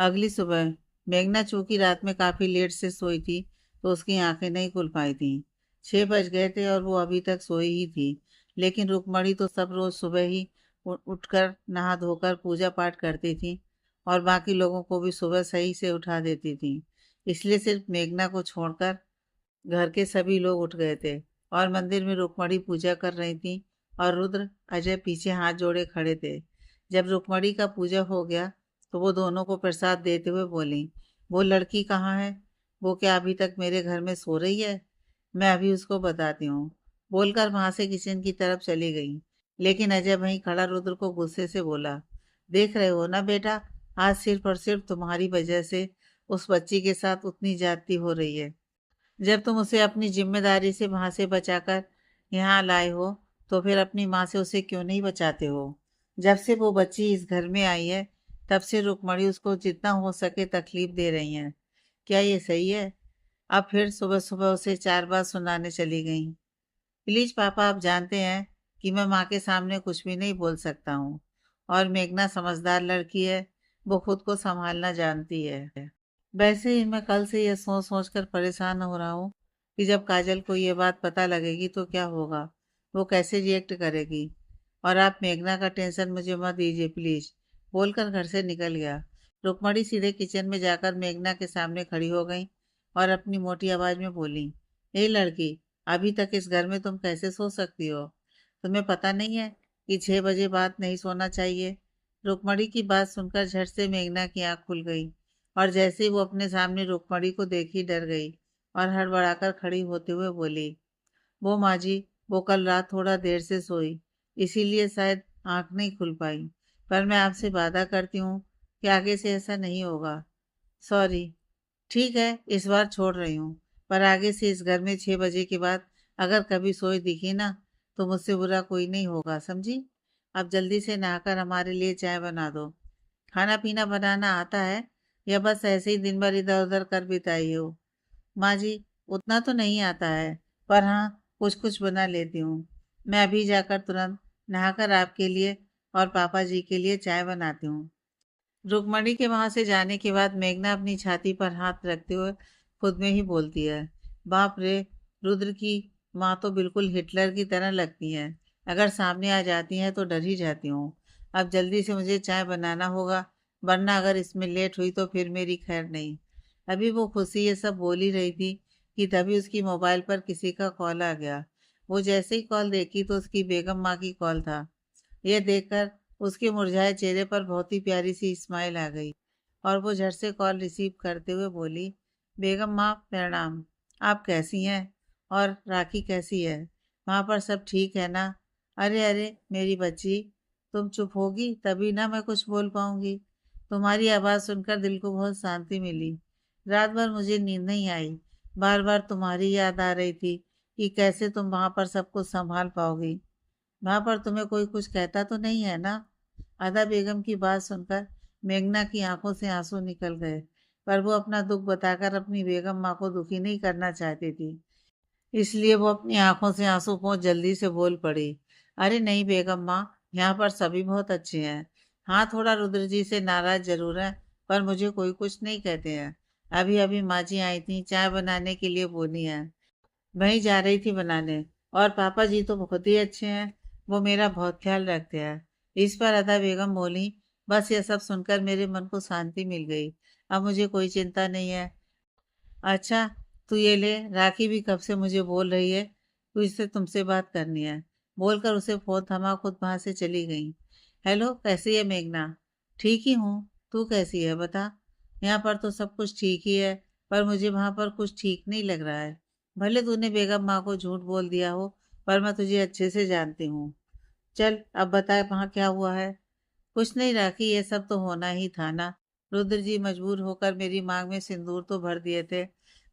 अगली सुबह मेघना चूंकि रात में काफी लेट से सोई थी, तो उसकी आंखें नहीं खुल पाई थी। 6 बज गए थे और वो अभी तक सोई ही थी। लेकिन रुक्मणी तो सब रोज सुबह ही उठकर नहा धोकर पूजा पाठ करती थी और बाकी लोगों को भी सुबह सही से उठा देती थी। इसलिए सिर्फ मेघना को छोड़कर घर के सभी लोग उठ गए थे और मंदिर में रुक्मणी पूजा कर रही थी और रुद्र अजय पीछे हाथ जोड़े खड़े थे। जब रुक्मणी का पूजा हो गया तो वो दोनों को प्रसाद देते हुए बोली, वो लड़की कहाँ है? वो क्या अभी तक मेरे घर में सो रही है? मैं अभी उसको बताती हूँ। बोलकर वहां से किचन की तरफ चली गई। लेकिन अजय वहीं खड़ा रुद्र को गुस्से से बोला, देख रहे हो ना बेटा, आज सिर्फ और सिर्फ तुम्हारी वजह से उस बच्ची के साथ उतनी ज्यादती हो रही है। जब तुम उसे अपनी जिम्मेदारी से वहां से बचाकर यहाँ लाए हो, तो फिर अपनी माँ से उसे क्यों नहीं बचाते हो? जब से वो बच्ची इस घर में आई है, तब से रुक्मणी उसको जितना हो सके तकलीफ दे रही हैं। क्या ये सही है? अब फिर सुबह सुबह उसे 4 बार सुनाने चली गई। प्लीज पापा, आप जानते हैं कि मैं माँ के सामने कुछ भी नहीं बोल सकता हूँ। और मेघना समझदार लड़की है, वो खुद को संभालना जानती है। वैसे ही मैं कल से ये सोच सोच कर परेशान हो रहा हूँ कि जब काजल को ये बात पता लगेगी तो क्या होगा, वो कैसे रिएक्ट करेगी। और आप मेघना का टेंशन मुझे मत दीजिए प्लीज। बोलकर घर से निकल गया। रुक्मणी सीधे किचन में जाकर मेघना के सामने खड़ी हो गई और अपनी मोटी आवाज में बोली, ए लड़की, अभी तक इस घर में तुम कैसे सो सकती हो? तुम्हें पता नहीं है कि 6 बजे बाद नहीं सोना चाहिए? रुक्मणी की बात सुनकर झट से मेघना की आंख खुल गई और जैसे ही वो अपने सामने रुक्मणी को देखी डर गई और हड़बड़ाकर खड़ी होते हुए बोली, वो माँ जी, वो कल रात थोड़ा देर से सोई, इसीलिए शायद आंख नहीं खुल पाई। पर मैं आपसे वादा करती हूँ कि आगे से ऐसा नहीं होगा। सॉरी। ठीक है, इस बार छोड़ रही हूँ। पर आगे से इस घर में 6 बजे के बाद अगर कभी सोई दिखी ना, तो मुझसे बुरा कोई नहीं होगा, समझी? अब जल्दी से नहाकर हमारे लिए चाय बना दो। खाना पीना बनाना आता है या बस ऐसे ही दिन भर इधर उधर कर बिताई हो? माँ जी, उतना तो नहीं आता है, पर हाँ, कुछ कुछ बना लेती हूँ। मैं अभी जाकर तुरंत नहाकर आपके लिए और पापा जी के लिए चाय बनाती हूँ। रुक्मणी के वहां से जाने के बाद मेघना अपनी छाती पर हाथ रखते हुए खुद में ही बोलती है, बाप रे, रुद्र की माँ तो बिल्कुल हिटलर की तरह लगती है। अगर सामने आ जाती हैं तो डर ही जाती हूँ। अब जल्दी से मुझे चाय बनाना होगा, वरना अगर इसमें लेट हुई तो फिर मेरी खैर नहीं। अभी वो खुशी ये सब बोल ही रही थी कि तभी उसकी मोबाइल पर किसी का कॉल आ गया। वो जैसे ही कॉल देखी तो उसकी बेगम माँ की कॉल था। यह देखकर उसके मुरझाए चेहरे पर बहुत ही प्यारी सी स्माइल आ गई और वो झट से कॉल रिसीव करते हुए बोली, बेगम माँ प्रणाम। आप कैसी हैं? और राखी कैसी है? वहाँ पर सब ठीक है ना? अरे अरे मेरी बच्ची, तुम चुप होगी तभी ना मैं कुछ बोल पाऊंगी। तुम्हारी आवाज़ सुनकर दिल को बहुत शांति मिली। रात भर मुझे नींद नहीं आई। बार बार तुम्हारी याद आ रही थी कि कैसे तुम वहाँ पर सब कुछ संभाल पाओगी। वहां पर तुम्हें कोई कुछ कहता तो नहीं है ना? अदा बेगम की बात सुनकर मेघना की आंखों से आंसू निकल गए, पर वो अपना दुख बताकर अपनी बेगम माँ को दुखी नहीं करना चाहती थी। इसलिए वो अपनी आंखों से आंसू पोंछ जल्दी से बोल पड़ी, अरे नहीं बेगम माँ, यहाँ पर सभी बहुत अच्छे हैं। हाँ, थोड़ा रुद्र जी से नाराज जरूर है, पर मुझे कोई कुछ नहीं कहते हैं। अभी अभी माँ जी आई थी, चाय बनाने के लिए बोली है, वहीं जा रही थी बनाने। और पापा जी तो बहुत ही अच्छे हैं, वो मेरा बहुत ख्याल रखते हैं। इस पर अदा बेगम बोली, बस ये सब सुनकर मेरे मन को शांति मिल गई। अब मुझे कोई चिंता नहीं है। अच्छा, तू ये ले, राखी भी कब से मुझे बोल रही है तुझसे तुमसे बात करनी है। बोलकर उसे फोन थमा खुद वहां से चली गई। हेलो, कैसी है मेघना? ठीक ही हूँ। तू कैसी है बता? यहाँ पर तो सब कुछ ठीक ही है, पर मुझे वहां पर कुछ ठीक नहीं लग रहा है। भले तूने बेगम माँ को झूठ बोल दिया हो, पर मैं तुझे अच्छे से जानती हूँ। चल अब बता, वहाँ क्या हुआ है? कुछ नहीं राखी, ये सब तो होना ही था ना। रुद्र जी मजबूर होकर मेरी मांग में सिंदूर तो भर दिए थे,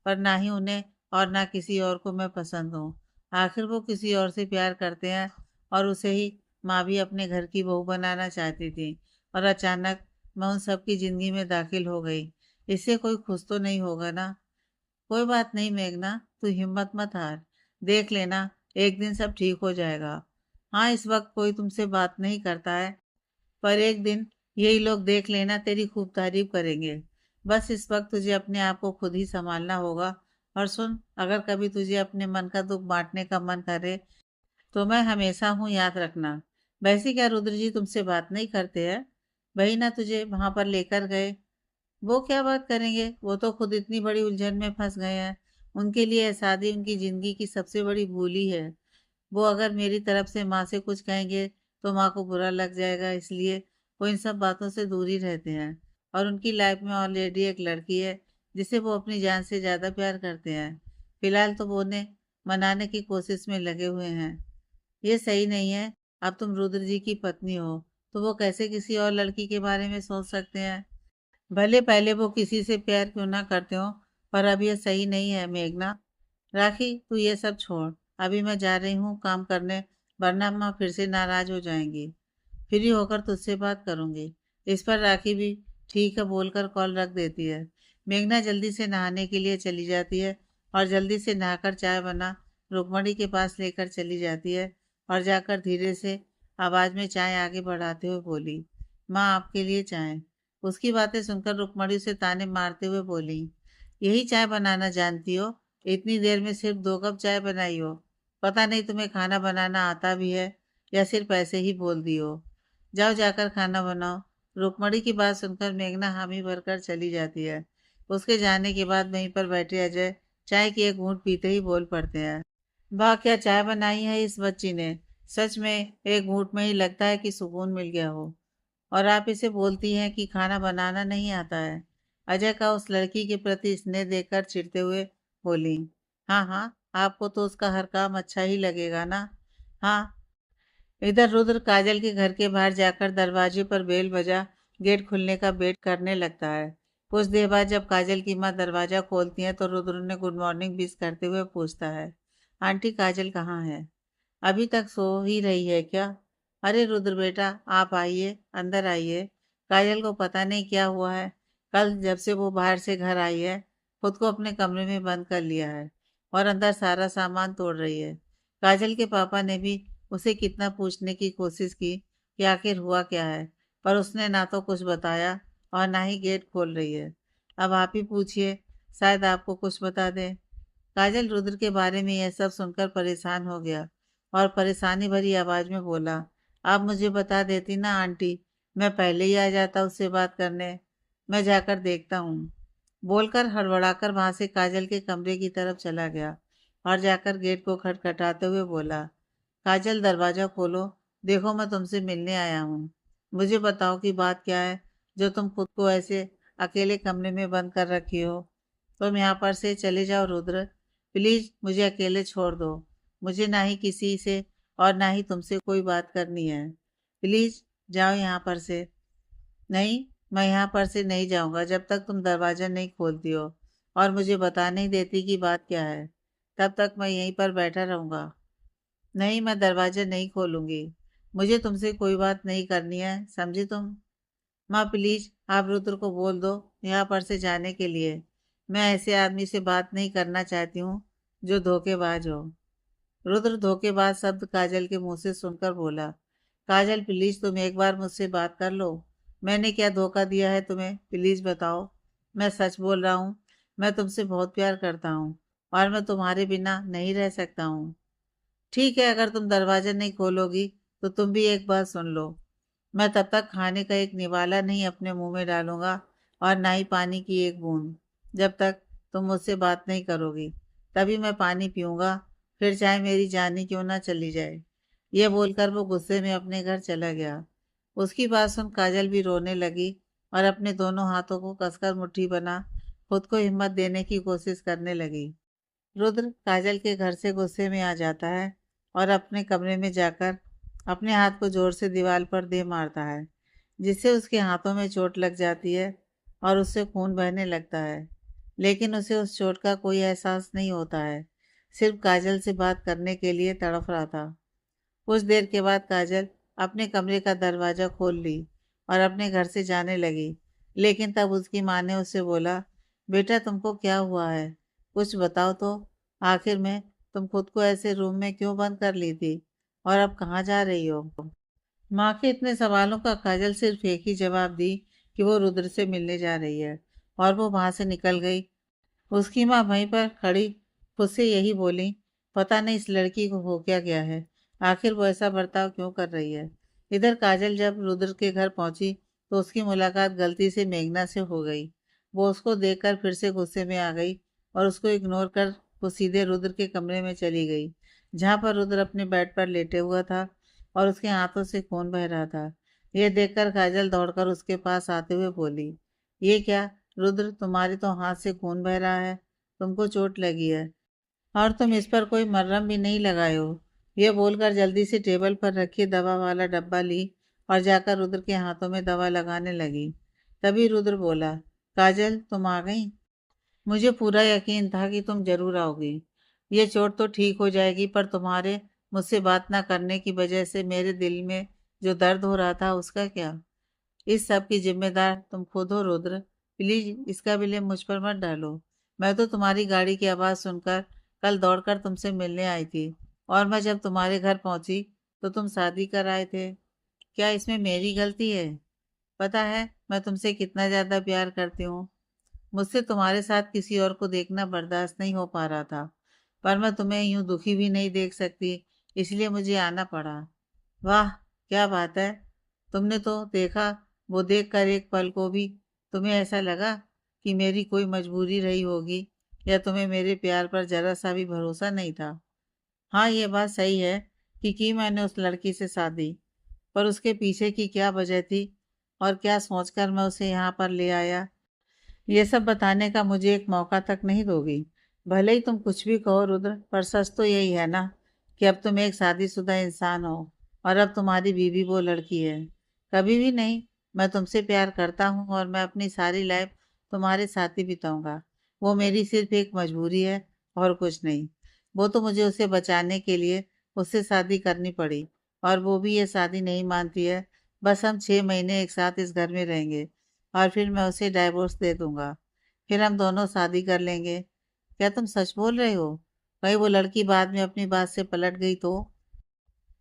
पर ना ही उन्हें और ना किसी और को मैं पसंद हूँ। आखिर वो किसी और से प्यार करते हैं और उसे ही माँ भी अपने घर की बहू बनाना चाहती थी। और अचानक मैं उन सब की जिंदगी में दाखिल हो गई। इससे कोई खुश तो नहीं होगा ना? कोई बात नहीं मेघना, तू हिम्मत मत हार। देख लेना, एक दिन सब ठीक हो जाएगा। हाँ, इस वक्त कोई तुमसे बात नहीं करता है, पर एक दिन यही लोग देख लेना तेरी खूब तारीफ करेंगे। बस इस वक्त तुझे अपने आप को खुद ही संभालना होगा। और सुन, अगर कभी तुझे अपने मन का दुख बांटने का मन करे तो मैं हमेशा हूँ, याद रखना। वैसे क्या रुद्र जी तुमसे बात नहीं करते हैं? वही ना तुझे वहां पर लेकर गए। वो क्या बात करेंगे, वो तो खुद इतनी बड़ी उलझन में फंस गए हैं। उनके लिए शादी उनकी जिंदगी की सबसे बड़ी भूल ही है। वो अगर मेरी तरफ से माँ से कुछ कहेंगे तो माँ को बुरा लग जाएगा, इसलिए वो इन सब बातों से दूर ही रहते हैं। और उनकी लाइफ में ऑलरेडी एक लड़की है जिसे वो अपनी जान से ज़्यादा प्यार करते हैं। फिलहाल तो वो उन्हें मनाने की कोशिश में लगे हुए हैं। ये सही नहीं है। अब तुम रुद्र जी की पत्नी हो तो वो कैसे किसी और लड़की के बारे में सोच सकते हैं? भले पहले वो किसी से प्यार क्यों ना करते हो, पर अब ये सही नहीं है मेघना। राखी, तू ये सब छोड़। अभी मैं जा रही हूँ काम करने, वरना माँ फिर से नाराज हो जाएंगी। फ्री होकर तुझसे बात करूंगी। इस पर राखी भी ठीक है बोलकर कॉल रख देती है। मेघना जल्दी से नहाने के लिए चली जाती है और जल्दी से नहाकर चाय बना रुक्मणी के पास लेकर चली जाती है और जाकर धीरे से आवाज में चाय आगे बढ़ाते हुए बोली, माँ आपके लिए चाय। उसकी बातें सुनकर रुक्मणी उसे ताने मारते हुए बोली, यही चाय बनाना जानती हो? इतनी देर में सिर्फ 2 कप चाय बनाई हो। पता नहीं तुम्हें खाना बनाना आता भी है या सिर्फ ऐसे ही बोल दी हो। जाओ जाकर खाना बनाओ। रुक्मणी की बात सुनकर मेघना हामी भरकर चली जाती है। उसके जाने के बाद वहीं पर बैठे अजय चाय की एक घूंट पीते ही बोल पड़ते हैं, वाह क्या चाय बनाई है इस बच्ची ने। सच में एक घूंट में ही लगता है कि सुकून मिल गया हो। और आप इसे बोलती हैं कि खाना बनाना नहीं आता है। अजय का उस लड़की के प्रति स्नेह देखकर चिढ़ते हुए बोली, हाँ हाँ, आपको तो उसका हर काम अच्छा ही लगेगा ना। हाँ। इधर रुद्र काजल के घर के बाहर जाकर दरवाजे पर बेल बजा गेट खुलने का वेट करने लगता है। कुछ देर बाद जब काजल की माँ दरवाजा खोलती है तो रुद्र ने गुड मॉर्निंग विश करते हुए पूछता है, आंटी काजल कहाँ है? अभी तक सो ही रही है क्या? अरे रुद्र बेटा, आप आइए, अंदर आइए। काजल को पता नहीं क्या हुआ है। कल जब से वो बाहर से घर आई है, खुद को अपने कमरे में बंद कर लिया है और अंदर सारा सामान तोड़ रही है। काजल के पापा ने भी उसे कितना पूछने की कोशिश की कि आखिर हुआ क्या है, पर उसने ना तो कुछ बताया और ना ही गेट खोल रही है। अब आप ही पूछिए, शायद आपको कुछ बता दें। काजल रुद्र के बारे में यह सब सुनकर परेशान हो गया और परेशानी भरी आवाज में बोला, आप मुझे बता देती ना आंटी, मैं पहले ही आ जाता उससे बात करने। मैं जाकर देखता हूँ। बोलकर हड़बड़ाकर वहां से काजल के कमरे की तरफ चला गया और जाकर गेट को खटखटाते हुए बोला, काजल दरवाजा खोलो, देखो मैं तुमसे मिलने आया हूँ। मुझे बताओ कि बात क्या है जो तुम खुद को ऐसे अकेले कमरे में बंद कर रखी हो। तुम यहाँ पर से चले जाओ रुद्र, प्लीज मुझे अकेले छोड़ दो। मुझे ना ही किसी से और ना ही तुमसे कोई बात करनी है। प्लीज जाओ यहाँ पर से। नहीं, मैं यहाँ पर से नहीं जाऊंगा जब तक तुम दरवाजा नहीं खोलती हो और मुझे बता नहीं देती कि बात क्या है। तब तक मैं यहीं पर बैठा रहूंगा। नहीं, मैं दरवाजा नहीं खोलूंगी। मुझे तुमसे कोई बात नहीं करनी है, समझी तुम? माँ प्लीज आप रुद्र को बोल दो यहाँ पर से जाने के लिए। मैं ऐसे आदमी से बात नहीं करना चाहती हूँ जो धोखेबाज हो। रुद्र धोखेबाज शब्द काजल के मुंह से सुनकर बोला, काजल प्लीज तुम एक बार मुझसे बात कर लो। मैंने क्या धोखा दिया है तुम्हें, प्लीज बताओ। मैं सच बोल रहा हूँ। मैं तुमसे बहुत प्यार करता हूँ और मैं तुम्हारे बिना नहीं रह सकता हूँ। ठीक है, अगर तुम दरवाजा नहीं खोलोगी तो तुम भी एक बात सुन लो। मैं तब तक खाने का एक निवाला नहीं अपने मुंह में डालूंगा और ना ही पानी की एक बूंद, जब तक तुम मुझसे बात नहीं करोगी। तभी मैं पानी पीऊंगा, फिर चाहे मेरी जान ही क्यों ना चली जाए। यह बोलकर वो गुस्से में अपने घर चला गया। उसकी बात सुन काजल भी रोने लगी और अपने दोनों हाथों को कसकर मुट्ठी बना खुद को हिम्मत देने की कोशिश करने लगी। रुद्र काजल के घर से गुस्से में आ जाता है और अपने कमरे में जाकर अपने हाथ को जोर से दीवार पर दे मारता है, जिससे उसके हाथों में चोट लग जाती है और उससे खून बहने लगता है। लेकिन उसे उस चोट का कोई एहसास नहीं होता है, सिर्फ काजल से बात करने के लिए तड़प रहा था। कुछ देर के बाद काजल अपने कमरे का दरवाज़ा खोल ली और अपने घर से जाने लगी। लेकिन तब उसकी माँ ने उससे बोला, बेटा तुमको क्या हुआ है, कुछ बताओ तो। आखिर में तुम खुद को ऐसे रूम में क्यों बंद कर ली थी और अब कहाँ जा रही हो? माँ के इतने सवालों का काजल सिर्फ एक ही जवाब दी कि वो रुद्र से मिलने जा रही है, और वो वहां से निकल गई। उसकी माँ वहीं पर खड़ी खुद से यही बोली, पता नहीं इस लड़की को हो क्या गया है, आखिर वो ऐसा बर्ताव क्यों कर रही है। इधर काजल जब रुद्र के घर पहुंची तो उसकी मुलाकात गलती से मेघना से हो गई। वो उसको देखकर फिर से गुस्से में आ गई और उसको इग्नोर कर वो सीधे रुद्र के कमरे में चली गई, जहाँ पर रुद्र अपने बेड पर लेटे हुआ था और उसके हाथों से खून बह रहा था। यह देखकर काजल दौड़कर उसके पास आते हुए बोली, ये क्या रुद्र, तुम्हारे तो हाथ से खून बह रहा है, तुमको चोट लगी है और तुम इस पर कोई मरहम भी नहीं लगाए हो। यह बोलकर जल्दी से टेबल पर रखी दवा वाला डब्बा ली और जाकर रुद्र के हाथों में दवा लगाने लगी। तभी रुद्र बोला, काजल तुम आ गई। मुझे पूरा यकीन था कि तुम जरूर आओगी। ये चोट तो ठीक हो जाएगी, पर तुम्हारे मुझसे बात ना करने की वजह से मेरे दिल में जो दर्द हो रहा था उसका क्या। इस सब की जिम्मेदार तुम खुद हो रुद्र, प्लीज इसका ब्लेम मुझ पर मत डालो। मैं तो तुम्हारी गाड़ी की आवाज़ सुनकर कल दौड़कर तुमसे मिलने आई थी, और मैं जब तुम्हारे घर पहुंची तो तुम शादी कर आए थे। क्या इसमें मेरी गलती है? पता है मैं तुमसे कितना ज़्यादा प्यार करती हूँ। मुझसे तुम्हारे साथ किसी और को देखना बर्दाश्त नहीं हो पा रहा था, पर मैं तुम्हें यूं दुखी भी नहीं देख सकती, इसलिए मुझे आना पड़ा। वाह, क्या बात है। तुमने तो देखा, वो देखकर एक पल को भी तुम्हें ऐसा लगा कि मेरी कोई मजबूरी रही होगी, या तुम्हें मेरे प्यार पर जरा सा भी भरोसा नहीं था। हाँ, ये बात सही है कि मैंने उस लड़की से शादी, पर उसके पीछे की क्या वजह थी और क्या सोचकर मैं उसे यहाँ पर ले आया, ये सब बताने का मुझे एक मौका तक नहीं दोगी। भले ही तुम कुछ भी कहो रुद्र, पर सच तो यही है ना कि अब तुम एक शादीशुदा इंसान हो और अब तुम्हारी बीवी वो लड़की है। कभी भी नहीं। मैं तुमसे प्यार करता हूँ और मैं अपनी सारी लाइफ तुम्हारे साथ ही बिताऊंगा। वो मेरी सिर्फ एक मजबूरी है और कुछ नहीं। वो तो मुझे उसे बचाने के लिए उससे शादी करनी पड़ी, और वो भी ये शादी नहीं मानती है। बस हम 6 महीने एक साथ इस घर में रहेंगे और फिर मैं उसे डाइवोर्स दे दूंगा। फिर हम दोनों शादी कर लेंगे। क्या तुम सच बोल रहे हो? कहीं वो लड़की बाद में अपनी बात से पलट गई तो?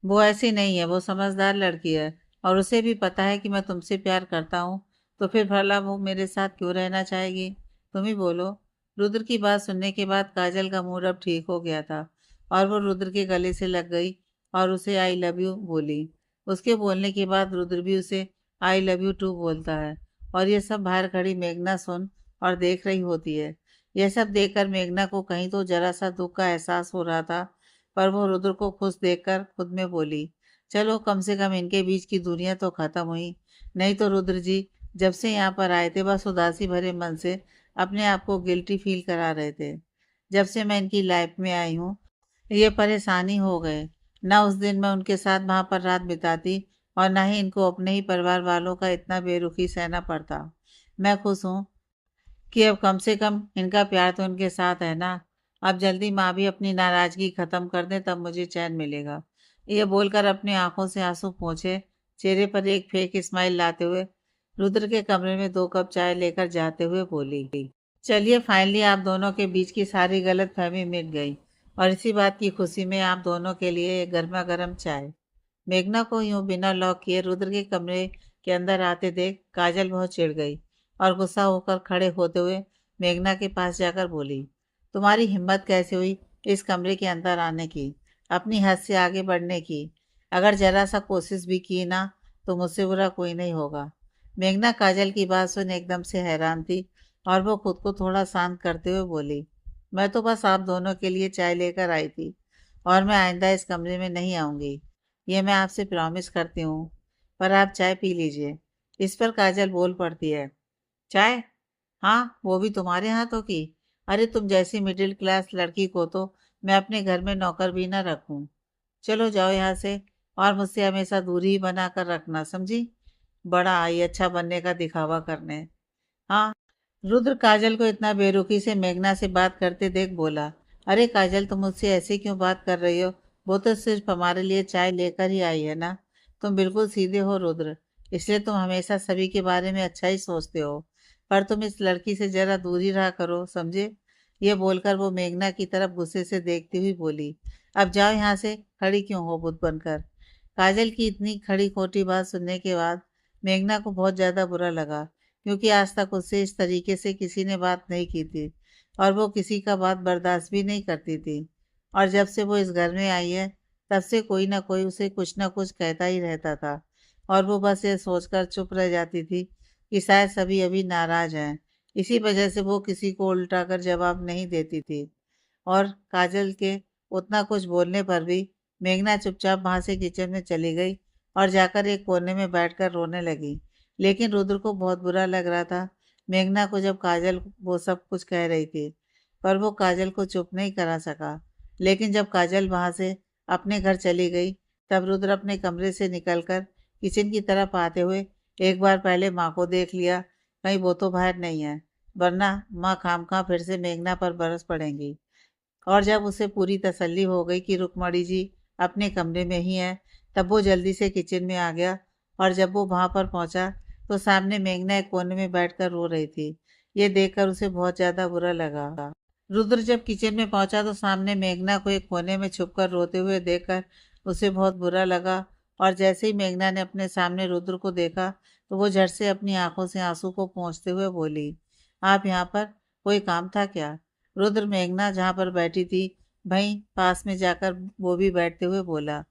वो ऐसी नहीं है, वो समझदार लड़की है, और उसे भी पता है कि मैं तुमसे प्यार करता हूँ। तो फिर भला वो मेरे साथ क्यों रहना चाहेगी? तुम ही बोलो। रुद्र की बात सुनने के बाद काजल का मूड अब ठीक हो गया था, और वो रुद्र के गले से लग गई और उसे आई लव यू बोली। उसके बोलने के बाद रुद्र भी उसे आई लव यू टू बोलता है, और ये सब बाहर खड़ी मेघना सुन और देख रही होती है। यह सब देखकर मेघना को कहीं तो जरा सा दुख का एहसास हो रहा था, पर वो रुद्र को खुश देखकर खुद में बोली, चलो कम से कम इनके बीच की दूरियां तो खत्म हुई। नहीं तो रुद्र जी जब से यहाँ पर आए थे बस उदासी भरे मन से अपने आप को गिल्टी फील करा रहे थे। जब से मैं इनकी लाइफ में आई हूँ ये परेशानी हो गए। ना उस दिन मैं उनके साथ वहां पर रात बिताती, और ना ही इनको अपने ही परिवार वालों का इतना बेरुखी सहना पड़ता। मैं खुश हूँ कि अब कम से कम इनका प्यार तो इनके साथ है ना। अब जल्दी माँ भी अपनी नाराजगी खत्म कर दे, तब मुझे चैन मिलेगा। ये बोलकर अपनी आंखों से आंसू पोंछे, चेहरे पर एक फेक स्माइल लाते हुए रुद्र के कमरे में 2 कप चाय लेकर जाते हुए बोली, चलिए फाइनली आप दोनों के बीच की सारी गलत फहमी मिट गई, और इसी बात की खुशी में आप दोनों के लिए एक गर्मा गर्म चाय। मेघना को यूं बिना लॉक किए रुद्र के कमरे के अंदर आते देख काजल बहुत चिढ़ गई, और गुस्सा होकर खड़े होते हुए मेघना के पास जाकर बोली, तुम्हारी हिम्मत कैसे हुई इस कमरे के अंदर आने की, अपनी हद से आगे बढ़ने की? अगर जरा सा कोशिश भी की ना तो मुझसे बुरा कोई नहीं होगा। मेघना काजल की बात सुन एकदम से हैरान थी, और वो खुद को थोड़ा शांत करते हुए बोली, मैं तो बस आप दोनों के लिए चाय लेकर आई थी, और मैं आइंदा इस कमरे में नहीं आऊंगी, ये मैं आपसे प्रॉमिस करती हूँ। पर आप चाय पी लीजिए। इस पर काजल बोल पड़ती है, चाय? हाँ, वो भी तुम्हारे हाथों की? अरे तुम जैसी मिडिल क्लास लड़की को तो मैं अपने घर में नौकर भी ना रखूं। चलो जाओ यहाँ से, और मुझसे हमेशा दूरी ही बना कर रखना, समझी? बड़ा आई अच्छा बनने का दिखावा करने। हाँ। रुद्र काजल को इतना बेरुखी से मेघना से बात करते देख बोला, अरे काजल तुम मुझसे ऐसे क्यों बात कर रही हो? वो तो सिर्फ हमारे लिए चाय लेकर ही आई है ना। तुम बिल्कुल सीधे हो रुद्र, इसलिए तुम हमेशा सभी के बारे में अच्छा ही सोचते हो। पर तुम इस लड़की से जरा दूरी रहा करो, समझे? ये बोलकर वो मेघना की तरफ गुस्से से देखती हुई बोली, अब जाओ यहाँ से, खड़ी क्यों हो बुत बनकर? काजल की इतनी खड़ी खोटी बात सुनने के बाद मेघना को बहुत ज़्यादा बुरा लगा, क्योंकि आज तक उससे इस तरीके से किसी ने बात नहीं की थी और वो किसी का बात बर्दाश्त भी नहीं करती थी। और जब से वो इस घर में आई है, तब से कोई ना कोई उसे कुछ ना कुछ कहता ही रहता था और वो बस ये सोचकर चुप रह जाती थी कि शायद सभी अभी नाराज़ हैं। इसी वजह से वो किसी को उल्टा कर जवाब नहीं देती थी। और काजल के उतना कुछ बोलने पर भी मेघना चुपचाप वहां से किचन में चली गई और जाकर एक कोने में बैठकर रोने लगी। लेकिन रुद्र को बहुत बुरा लग रहा था मेघना को जब काजल वो सब कुछ कह रही थी, पर वो काजल को चुप नहीं करा सका। लेकिन जब काजल वहां से अपने घर चली गई, तब रुद्र अपने कमरे से निकलकर किचन की तरफ आते हुए एक बार पहले माँ को देख लिया, कहीं वो तो बाहर नहीं है, वरना माँ खामखा फिर से मेघना पर बरस पड़ेंगी। और जब उसे पूरी तसल्ली हो गई कि रुक्मणी जी अपने कमरे में ही है, तब वो जल्दी से किचन में आ गया। और जब वो वहां पर पहुंचा, तो सामने मेघना एक कोने में बैठकर रो रही थी। ये देखकर उसे बहुत ज्यादा बुरा लगा। रुद्र जब किचन में पहुंचा तो सामने मेघना को एक कोने में छुपकर रोते हुए देखकर उसे बहुत बुरा लगा। और जैसे ही मेघना ने अपने सामने रुद्र को देखा, तो वो झट से अपनी आंखों से आंसू को पोंछते हुए बोली, आप यहाँ पर, कोई काम था क्या? रुद्र मेघना जहाँ पर बैठी थी वहीं पास में जाकर वो भी बैठते हुए बोला,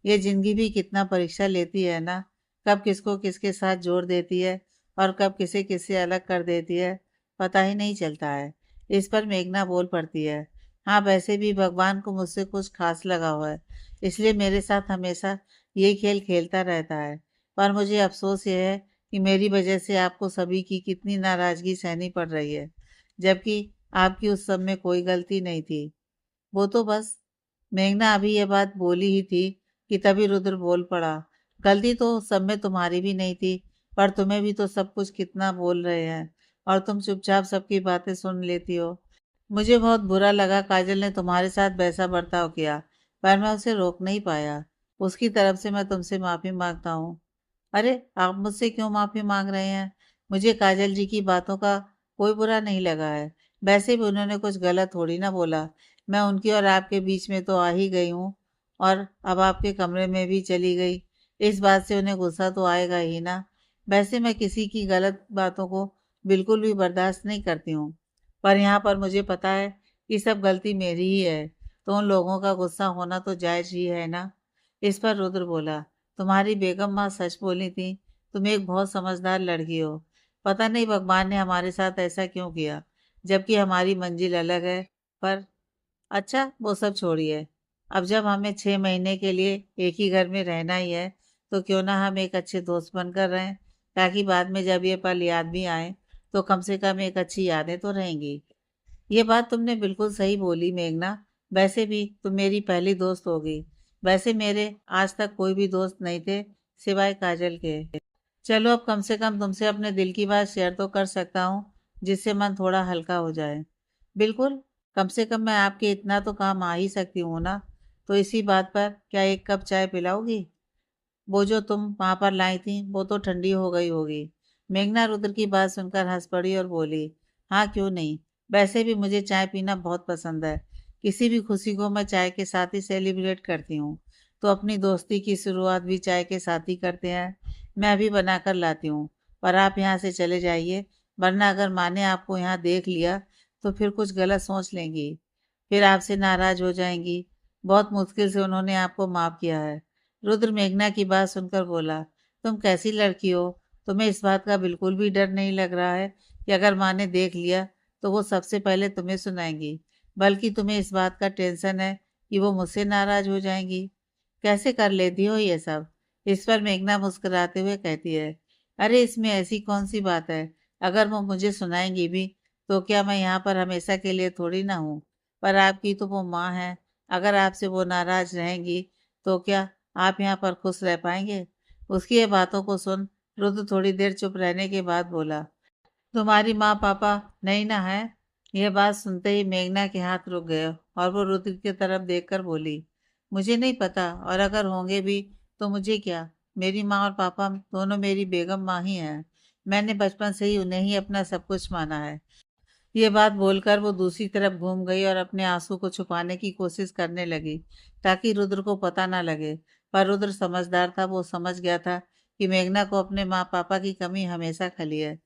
ये जिंदगी भी कितना परीक्षा लेती है ना, कब किसको किसके साथ जोड़ देती है और कब किसे किससे अलग कर देती है, पता ही नहीं चलता है। इस पर मेघना बोल पड़ती है, हाँ वैसे भी भगवान को मुझसे कुछ खास लगा हुआ है, इसलिए मेरे साथ हमेशा ये खेल खेलता रहता है। पर मुझे अफसोस ये है कि मेरी वजह से आपको सभी की कितनी नाराजगी सहनी पड़ रही है, जबकि आपकी उस सब में कोई गलती नहीं थी। वो तो बस, मेघना अभी ये बात बोली ही थी कि तभी रुद्र बोल पड़ा, गलती तो सब में तुम्हारी भी नहीं थी, पर तुम्हें भी तो सब कुछ कितना बोल रहे हैं और तुम चुपचाप सबकी बातें सुन लेती हो। मुझे बहुत बुरा लगा काजल ने तुम्हारे साथ वैसा बर्ताव किया, पर मैं उसे रोक नहीं पाया। उसकी तरफ से मैं तुमसे माफी मांगता हूँ। अरे आप मुझसे क्यों माफी मांग रहे हैं? मुझे काजल जी की बातों का कोई बुरा नहीं लगा है। वैसे भी उन्होंने कुछ गलत थोड़ी ना बोला। मैं उनकी और आपके बीच में तो आ ही गई हूँ और अब आपके कमरे में भी चली गई। इस बात से उन्हें गुस्सा तो आएगा ही ना। वैसे मैं किसी की गलत बातों को बिल्कुल भी बर्दाश्त नहीं करती हूँ, पर यहाँ पर मुझे पता है कि सब गलती मेरी ही है, तो उन लोगों का गुस्सा होना तो जायज ही है ना। इस पर रुद्र बोला, तुम्हारी बेगम माँ सच बोली थी, तुम एक बहुत समझदार लड़की हो। पता नहीं भगवान ने हमारे साथ ऐसा क्यों किया, जबकि हमारी मंजिल अलग है। पर अच्छा वो सब छोड़िए, अब जब हमें 6 महीने के लिए एक ही घर में रहना ही है, तो क्यों ना हम एक अच्छे दोस्त बनकर रहें, ताकि बाद में जब ये पल याद भी आए, तो कम से कम एक अच्छी यादें तो रहेंगी। ये बात तुमने बिल्कुल सही बोली मेघना। वैसे भी तुम मेरी पहली दोस्त होगी। वैसे मेरे आज तक कोई भी दोस्त नहीं थे सिवाय काजल के। चलो अब कम से कम तुमसे अपने दिल की बात शेयर तो कर सकता हूँ, जिससे मन थोड़ा हल्का हो जाए। बिल्कुल, कम से कम मैं आपके इतना तो काम आ ही सकती हूँ ना। तो इसी बात पर क्या एक कप चाय पिलाओगी? वो जो तुम वहां पर लाई थी वो तो ठंडी हो गई होगी। मेघना रुद्र की बात सुनकर हंस पड़ी और बोली, हाँ क्यों नहीं, वैसे भी मुझे चाय पीना बहुत पसंद है। किसी भी खुशी को मैं चाय के साथ ही सेलिब्रेट करती हूँ। तो अपनी दोस्ती की शुरुआत भी चाय के साथ ही करते हैं। मैं अभी बनाकर लाती हूँ, पर आप यहाँ से चले जाइए, वरना अगर माँ ने आपको यहाँ देख लिया तो फिर कुछ गलत सोच लेंगी, फिर आपसे नाराज हो जाएंगी। बहुत मुश्किल से उन्होंने आपको माफ किया है। रुद्र मेघना की बात सुनकर बोला, तुम कैसी लड़की हो? तुम्हें इस बात का बिल्कुल भी डर नहीं लग रहा है कि अगर माँ ने देख लिया तो वो सबसे पहले तुम्हें सुनाएंगी, बल्कि तुम्हें इस बात का टेंशन है कि वो मुझसे नाराज हो जाएंगी। कैसे कर लेती हो ये सब? इस पर मेघना मुस्कुराते हुए कहती है, अरे इसमें ऐसी कौन सी बात है, अगर वो मुझे सुनाएंगी भी तो क्या मैं यहाँ पर हमेशा के लिए थोड़ी ना हूँ। पर आपकी तो वो माँ है, अगर आपसे वो नाराज रहेंगी तो क्या आप यहाँ पर खुश रह पाएंगे? उसकी ये बातों को सुन रुद्र थोड़ी देर चुप रहने के बाद बोला, तुम्हारी माँ पापा नहीं ना है? यह बात सुनते ही मेघना के हाथ रुक गए और वो रुद्र की तरफ देखकर बोली, मुझे नहीं पता, और अगर होंगे भी तो मुझे क्या, मेरी माँ और पापा दोनों मेरी बेगम माँ ही हैं। मैंने बचपन से ही उन्हें ही अपना सब कुछ माना है। ये बात बोलकर वो दूसरी तरफ घूम गई और अपने आंसू को छुपाने की कोशिश करने लगी, ताकि रुद्र को पता ना लगे। पर रुद्र समझदार था, वो समझ गया था कि मेघना को अपने माँ पापा की कमी हमेशा खली है।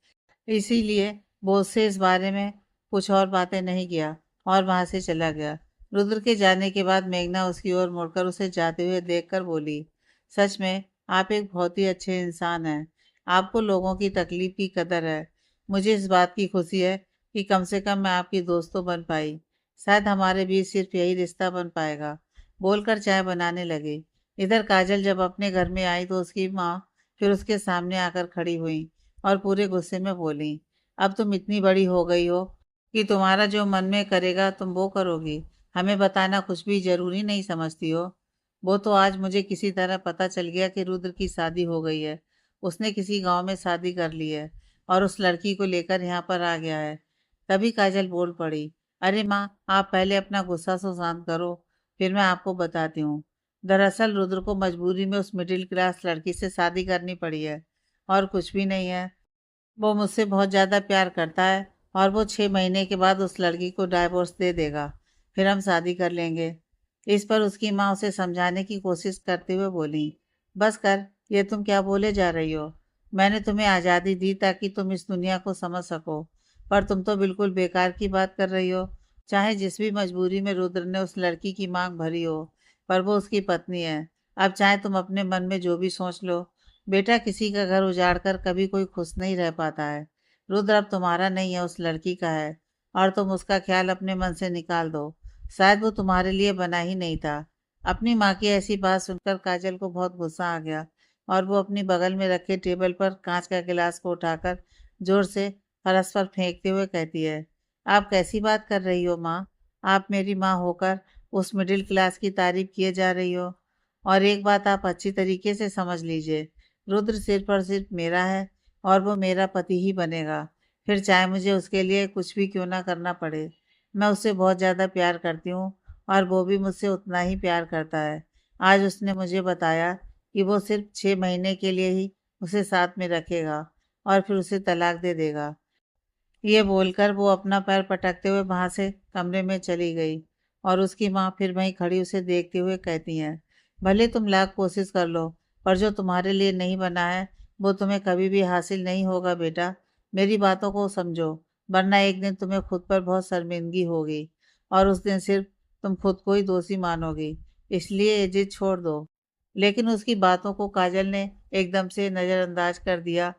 इसीलिए वो उससे इस बारे में कुछ और बातें नहीं किया और वहां से चला गया। रुद्र के जाने के बाद मेघना उसकी ओर मुड़कर उसे जाते हुए देखकर बोली, सच में आप एक बहुत ही अच्छे इंसान हैं। आपको लोगों की तकलीफ की कदर है। मुझे इस बात की खुशी है कि कम से कम मैं आपकी दोस्त तो बन पाई। शायद हमारे बीच सिर्फ यही रिश्ता बन पाएगा। बोलकर चाय बनाने लगी। इधर काजल जब अपने घर में आई तो उसकी माँ फिर उसके सामने आकर खड़ी हुई और पूरे गुस्से में बोली, अब तुम इतनी बड़ी हो गई हो कि तुम्हारा जो मन में करेगा तुम वो करोगी। हमें बताना कुछ भी जरूरी नहीं समझती हो। वो तो आज मुझे किसी तरह पता चल गया कि रुद्र की शादी हो गई है। उसने किसी गांव में शादी कर ली है और उस लड़की को लेकर यहाँ पर आ गया है। तभी काजल बोल पड़ी, अरे माँ, आप पहले अपना गुस्सा तो शांत करो, फिर मैं आपको बताती हूँ। दरअसल रुद्र को मजबूरी में उस मिडिल क्लास लड़की से शादी करनी पड़ी है, और कुछ भी नहीं है। वो मुझसे बहुत ज़्यादा प्यार करता है और वो 6 महीने के बाद उस लड़की को डाइवोर्स दे देगा। फिर हम शादी कर लेंगे। इस पर उसकी माँ उसे समझाने की कोशिश करते हुए बोली, बस कर, ये तुम क्या बोले जा रही हो। मैंने तुम्हें आज़ादी दी ताकि तुम इस दुनिया को समझ सको, पर तुम तो बिल्कुल बेकार की बात कर रही हो। चाहे जिस भी मजबूरी में रुद्र ने उस लड़की की मांग भरी हो, पर वो उसकी पत्नी है। अब चाहे तुम अपने मन में जो भी सोच लो, बेटा, किसी का घर उजाड़ कर कभी कोई खुश नहीं रह पाता है। रुद्र अब तुम्हारा नहीं है, उस लड़की का है, और तुम उसका ख्याल अपने मन से निकाल दो। शायद वो तुम्हारे लिए बना ही नहीं था। अपनी माँ की ऐसी बात सुनकर काजल को बहुत गुस्सा आ गया और वो अपनी बगल में रखे टेबल पर कांच का गिलास को उठाकर जोर से फरस पर फेंकते हुए कहती है, आप कैसी बात कर रही हो माँ। आप मेरी माँ होकर उस मिडिल क्लास की तारीफ किए जा रही हो। और एक बात आप अच्छी तरीके से समझ लीजिए, रुद्र सिर्फ और सिर्फ मेरा है और वो मेरा पति ही बनेगा। फिर चाहे मुझे उसके लिए कुछ भी क्यों ना करना पड़े। मैं उससे बहुत ज़्यादा प्यार करती हूँ और वो भी मुझसे उतना ही प्यार करता है। आज उसने मुझे बताया कि वो सिर्फ 6 महीने के लिए ही उसे साथ में रखेगा और फिर उसे तलाक दे देगा। ये बोलकर वो अपना पैर पटकते हुए वहां से कमरे में चली गई और उसकी माँ फिर वहीं खड़ी उसे देखते हुए कहती हैं, भले तुम लाख कोशिश कर लो, पर जो तुम्हारे लिए नहीं बना है वो तुम्हें कभी भी हासिल नहीं होगा बेटा। मेरी बातों को समझो, वरना एक दिन तुम्हें खुद पर बहुत शर्मिंदगी होगी और उस दिन सिर्फ तुम खुद को ही दोषी मानोगी। इसलिए ये जिद छोड़ दो। लेकिन उसकी बातों को काजल ने एकदम से नज़रअंदाज कर दिया।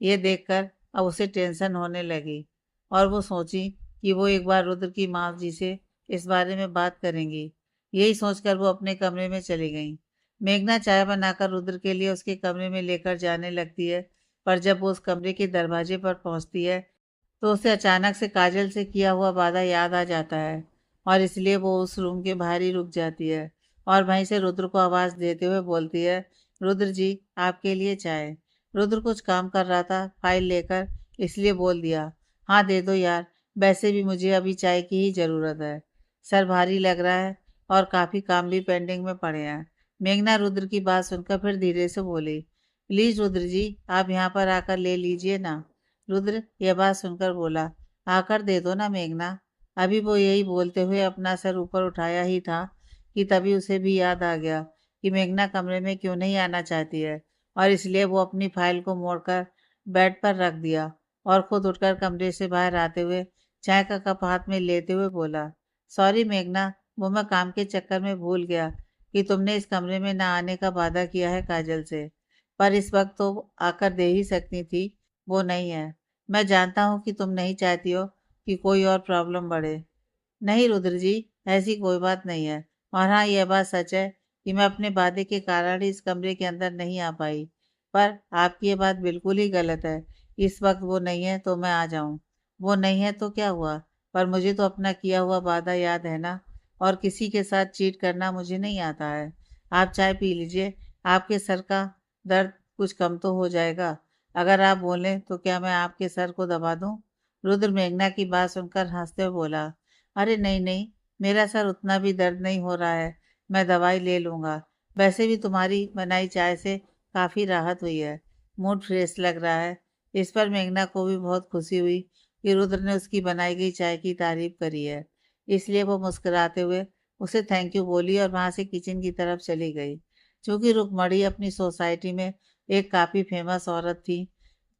ये देखकर अब उसे टेंशन होने लगी और वो सोची कि वो एक बार रुद्र की माँ जी से इस बारे में बात करेंगी। यही सोचकर वो अपने कमरे में चली गई। मेघना चाय बनाकर रुद्र के लिए उसके कमरे में लेकर जाने लगती है, पर जब वो उस कमरे के दरवाजे पर पहुंचती है तो उसे अचानक से काजल से किया हुआ वादा याद आ जाता है और इसलिए वो उस रूम के बाहर ही रुक जाती है और वहीं से रुद्र को आवाज़ देते हुए बोलती है, रुद्र जी, आपके लिए चाय। रुद्र कुछ काम कर रहा था फाइल लेकर, इसलिए बोल दिया, हाँ दे दो यार, वैसे भी मुझे अभी चाय की ही ज़रूरत है। सर भारी लग रहा है और काफ़ी काम भी पेंडिंग में पड़े हैं। मेघना रुद्र की बात सुनकर फिर धीरे से बोली, प्लीज़ रुद्र जी, आप यहाँ पर आकर ले लीजिए ना। रुद्र यह बात सुनकर बोला, आकर दे दो ना मेघना। अभी वो यही बोलते हुए अपना सर ऊपर उठाया ही था कि तभी उसे भी याद आ गया कि मेघना कमरे में क्यों नहीं आना चाहती है, और इसलिए वो अपनी फाइल को मोड़कर बेड पर रख दिया और खुद उठकर कमरे से बाहर आते हुए चाय का कप हाथ में लेते हुए बोला, सॉरी मेघना, वो मैं काम के चक्कर में भूल गया कि तुमने इस कमरे में ना आने का वादा किया है काजल से। पर इस वक्त तो आकर दे ही सकती थी, वो नहीं है। मैं जानता हूँ कि तुम नहीं चाहती हो कि कोई और प्रॉब्लम बढ़े। नहीं रुद्र जी, ऐसी कोई बात नहीं है। और हाँ, यह बात सच है कि मैं अपने वादे के कारण ही इस कमरे के अंदर नहीं आ पाई। पर आपकी ये बात बिल्कुल ही गलत है। इस वक्त वो नहीं है तो मैं आ जाऊं। वो नहीं है तो क्या हुआ, पर मुझे तो अपना किया हुआ वादा याद है ना, और किसी के साथ चीट करना मुझे नहीं आता है। आप चाय पी लीजिए, आपके सर का दर्द कुछ कम तो हो जाएगा। अगर आप बोलें तो क्या मैं आपके सर को दबा दूं? रुद्र मेघना की बात सुनकर हंसते हुए बोला, अरे नहीं नहीं, मेरा सर उतना भी दर्द नहीं हो रहा है, मैं दवाई ले लूँगा। वैसे भी तुम्हारी बनाई चाय से काफ़ी राहत हुई है, मूड फ्रेश लग रहा है। इस पर मेघना को भी बहुत खुशी हुई कि रुद्र ने उसकी बनाई गई चाय की तारीफ करी है। इसलिए वो मुस्कुराते हुए उसे थैंक यू बोली और वहाँ से किचन की तरफ चली गई। चूंकि रुक्मणी अपनी सोसाइटी में एक काफ़ी फेमस औरत थी,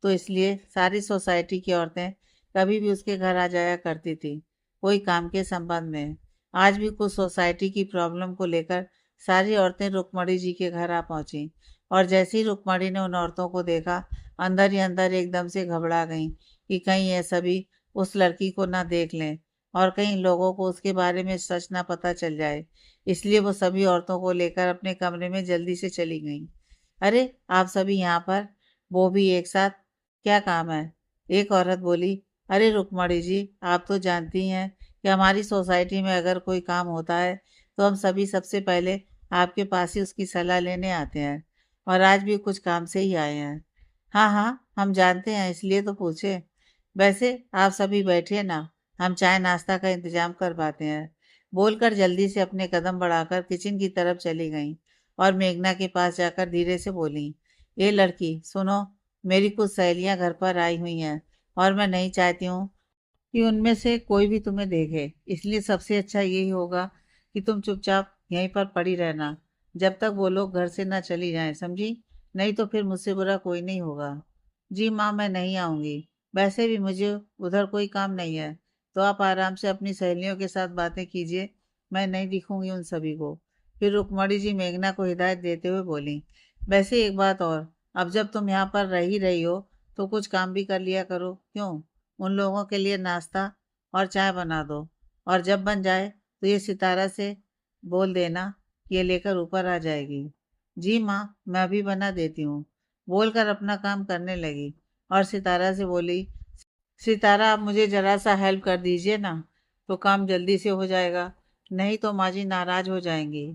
तो इसलिए सारी सोसाइटी की औरतें कभी भी उसके घर आ जाया करती थी, कोई काम के संबंध में। आज भी कुछ सोसाइटी की प्रॉब्लम को लेकर सारी औरतें रुक्मणी जी के घर आ पहुंची, और जैसे ही रुक्मणी ने उन औरतों को देखा, अंदर ही अंदर एकदम से घबरा गईं कि कहीं ये सभी उस लड़की को ना देख लें और कहीं लोगों को उसके बारे में सच ना पता चल जाए। इसलिए वो सभी औरतों को लेकर अपने कमरे में जल्दी से चली गईं। अरे, आप सभी यहाँ पर, वो भी एक साथ, क्या काम है? एक औरत बोली, अरे रुक्मणी जी, आप तो जानती हैं कि हमारी सोसाइटी में अगर कोई काम होता है तो हम सभी सबसे पहले आपके पास ही उसकी सलाह लेने आते हैं, और आज भी कुछ काम से ही आए हैं। हाँ हाँ, हम जानते हैं, इसलिए तो पूछे। वैसे आप सभी बैठिए ना, हम चाय नाश्ता का इंतजाम करवाते हैं। बोलकर जल्दी से अपने कदम बढ़ाकर किचन की तरफ चली गईं और मेघना के पास जाकर धीरे से बोली, ये लड़की सुनो, मेरी कुछ सहेलियां घर पर आई हुई हैं और मैं नहीं चाहती हूँ कि उनमें से कोई भी तुम्हें देखे, इसलिए सबसे अच्छा यही होगा कि तुम चुपचाप यहीं पर पड़ी रहना जब तक वो लोग घर से ना चली जाएं, समझी? नहीं तो फिर मुझसे बुरा कोई नहीं होगा। जी माँ, मैं नहीं आऊँगी। वैसे भी मुझे उधर कोई काम नहीं है, तो आप आराम से अपनी सहेलियों के साथ बातें कीजिए, मैं नहीं दिखूंगी उन सभी को। फिर रुक्मणी जी मेघना को हिदायत देते हुए बोली, वैसे एक बात और, अब जब तुम यहाँ पर रह ही रही हो तो कुछ काम भी कर लिया करो, क्यों? उन लोगों के लिए नाश्ता और चाय बना दो, और जब बन जाए तो ये सितारा से बोल देना कि ये लेकर ऊपर आ जाएगी। जी माँ, मैं अभी बना देती हूँ, बोलकर अपना काम करने लगी और सितारा से बोली, सितारा, आप मुझे ज़रा सा हेल्प कर दीजिए ना, तो काम जल्दी से हो जाएगा, नहीं तो माँ जी नाराज हो जाएंगी।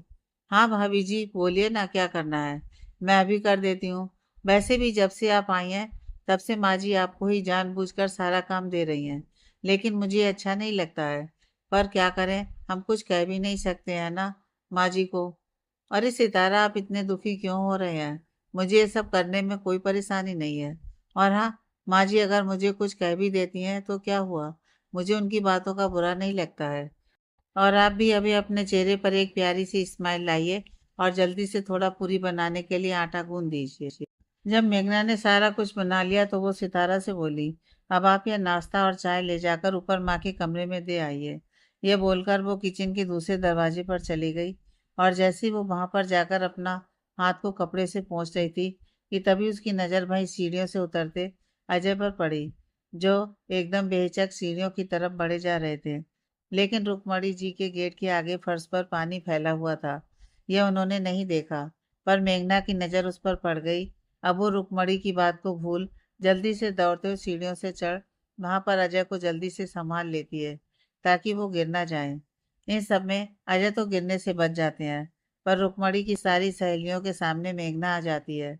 हाँ भाभी जी, बोलिए ना, क्या करना है, मैं अभी कर देती हूँ। वैसे भी जब से आप आई हैं तब से माँ जी आपको ही जानबूझकर सारा काम दे रही हैं, लेकिन मुझे अच्छा नहीं लगता है। पर क्या करें, हम कुछ कह भी नहीं सकते हैं ना माँ जी को। अरे सितारा, आप इतने दुखी क्यों हो रहे हैं? मुझे ये सब करने में कोई परेशानी नहीं है। और हाँ, माँ जी अगर मुझे कुछ कह भी देती हैं तो क्या हुआ, मुझे उनकी बातों का बुरा नहीं लगता है। और आप भी अभी अपने चेहरे पर एक प्यारी सी स्माइल लाइए और जल्दी से थोड़ा पूरी बनाने के लिए आटा गूंद दीजिए। जब मेघना ने सारा कुछ बना लिया तो वो सितारा से बोली, अब आप यह नाश्ता और चाय ले जाकर ऊपर माँ के कमरे में दे आइए। यह बोलकर वो किचन के दूसरे दरवाजे पर चली गई, और जैसे ही वो वहां पर जाकर अपना हाथ को कपड़े से पोंछ रही थी कि तभी उसकी नज़र वहीं सीढ़ियों से उतरते अजय पर पड़ी, जो एकदम बेहिचक सीढ़ियों की तरफ बढ़े जा रहे थे। लेकिन रुक्मणी जी के गेट के आगे फर्श पर पानी फैला हुआ था, यह उन्होंने नहीं देखा। पर मेघना की नज़र उस पर पड़ गई। अब वो रुक्मणी की बात को भूल जल्दी से दौड़ते हुए सीढ़ियों से चढ़ वहां पर अजय को जल्दी से संभाल लेती है ताकि वो गिर ना जाए। इन सब में अजय तो गिरने से बच जाते हैं, पर रुक्मणी की सारी सहेलियों के सामने मेघना आ जाती है।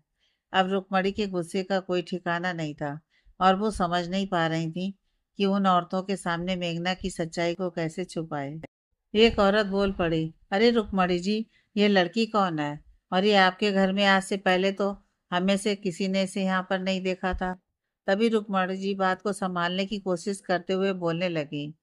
अब रुक्मणी के गुस्से का कोई ठिकाना नहीं था, और वो समझ नहीं पा रही थी कि उन औरतों के सामने मेघना की सच्चाई को कैसे छुपाए। एक औरत बोल पड़ी, अरे रुक्मणी जी, ये लड़की कौन है? और ये आपके घर में आज से पहले तो हमें से किसी ने इसे यहाँ पर नहीं देखा था। तभी रुक्मणी जी बात को संभालने की कोशिश करते हुए बोलने लगी,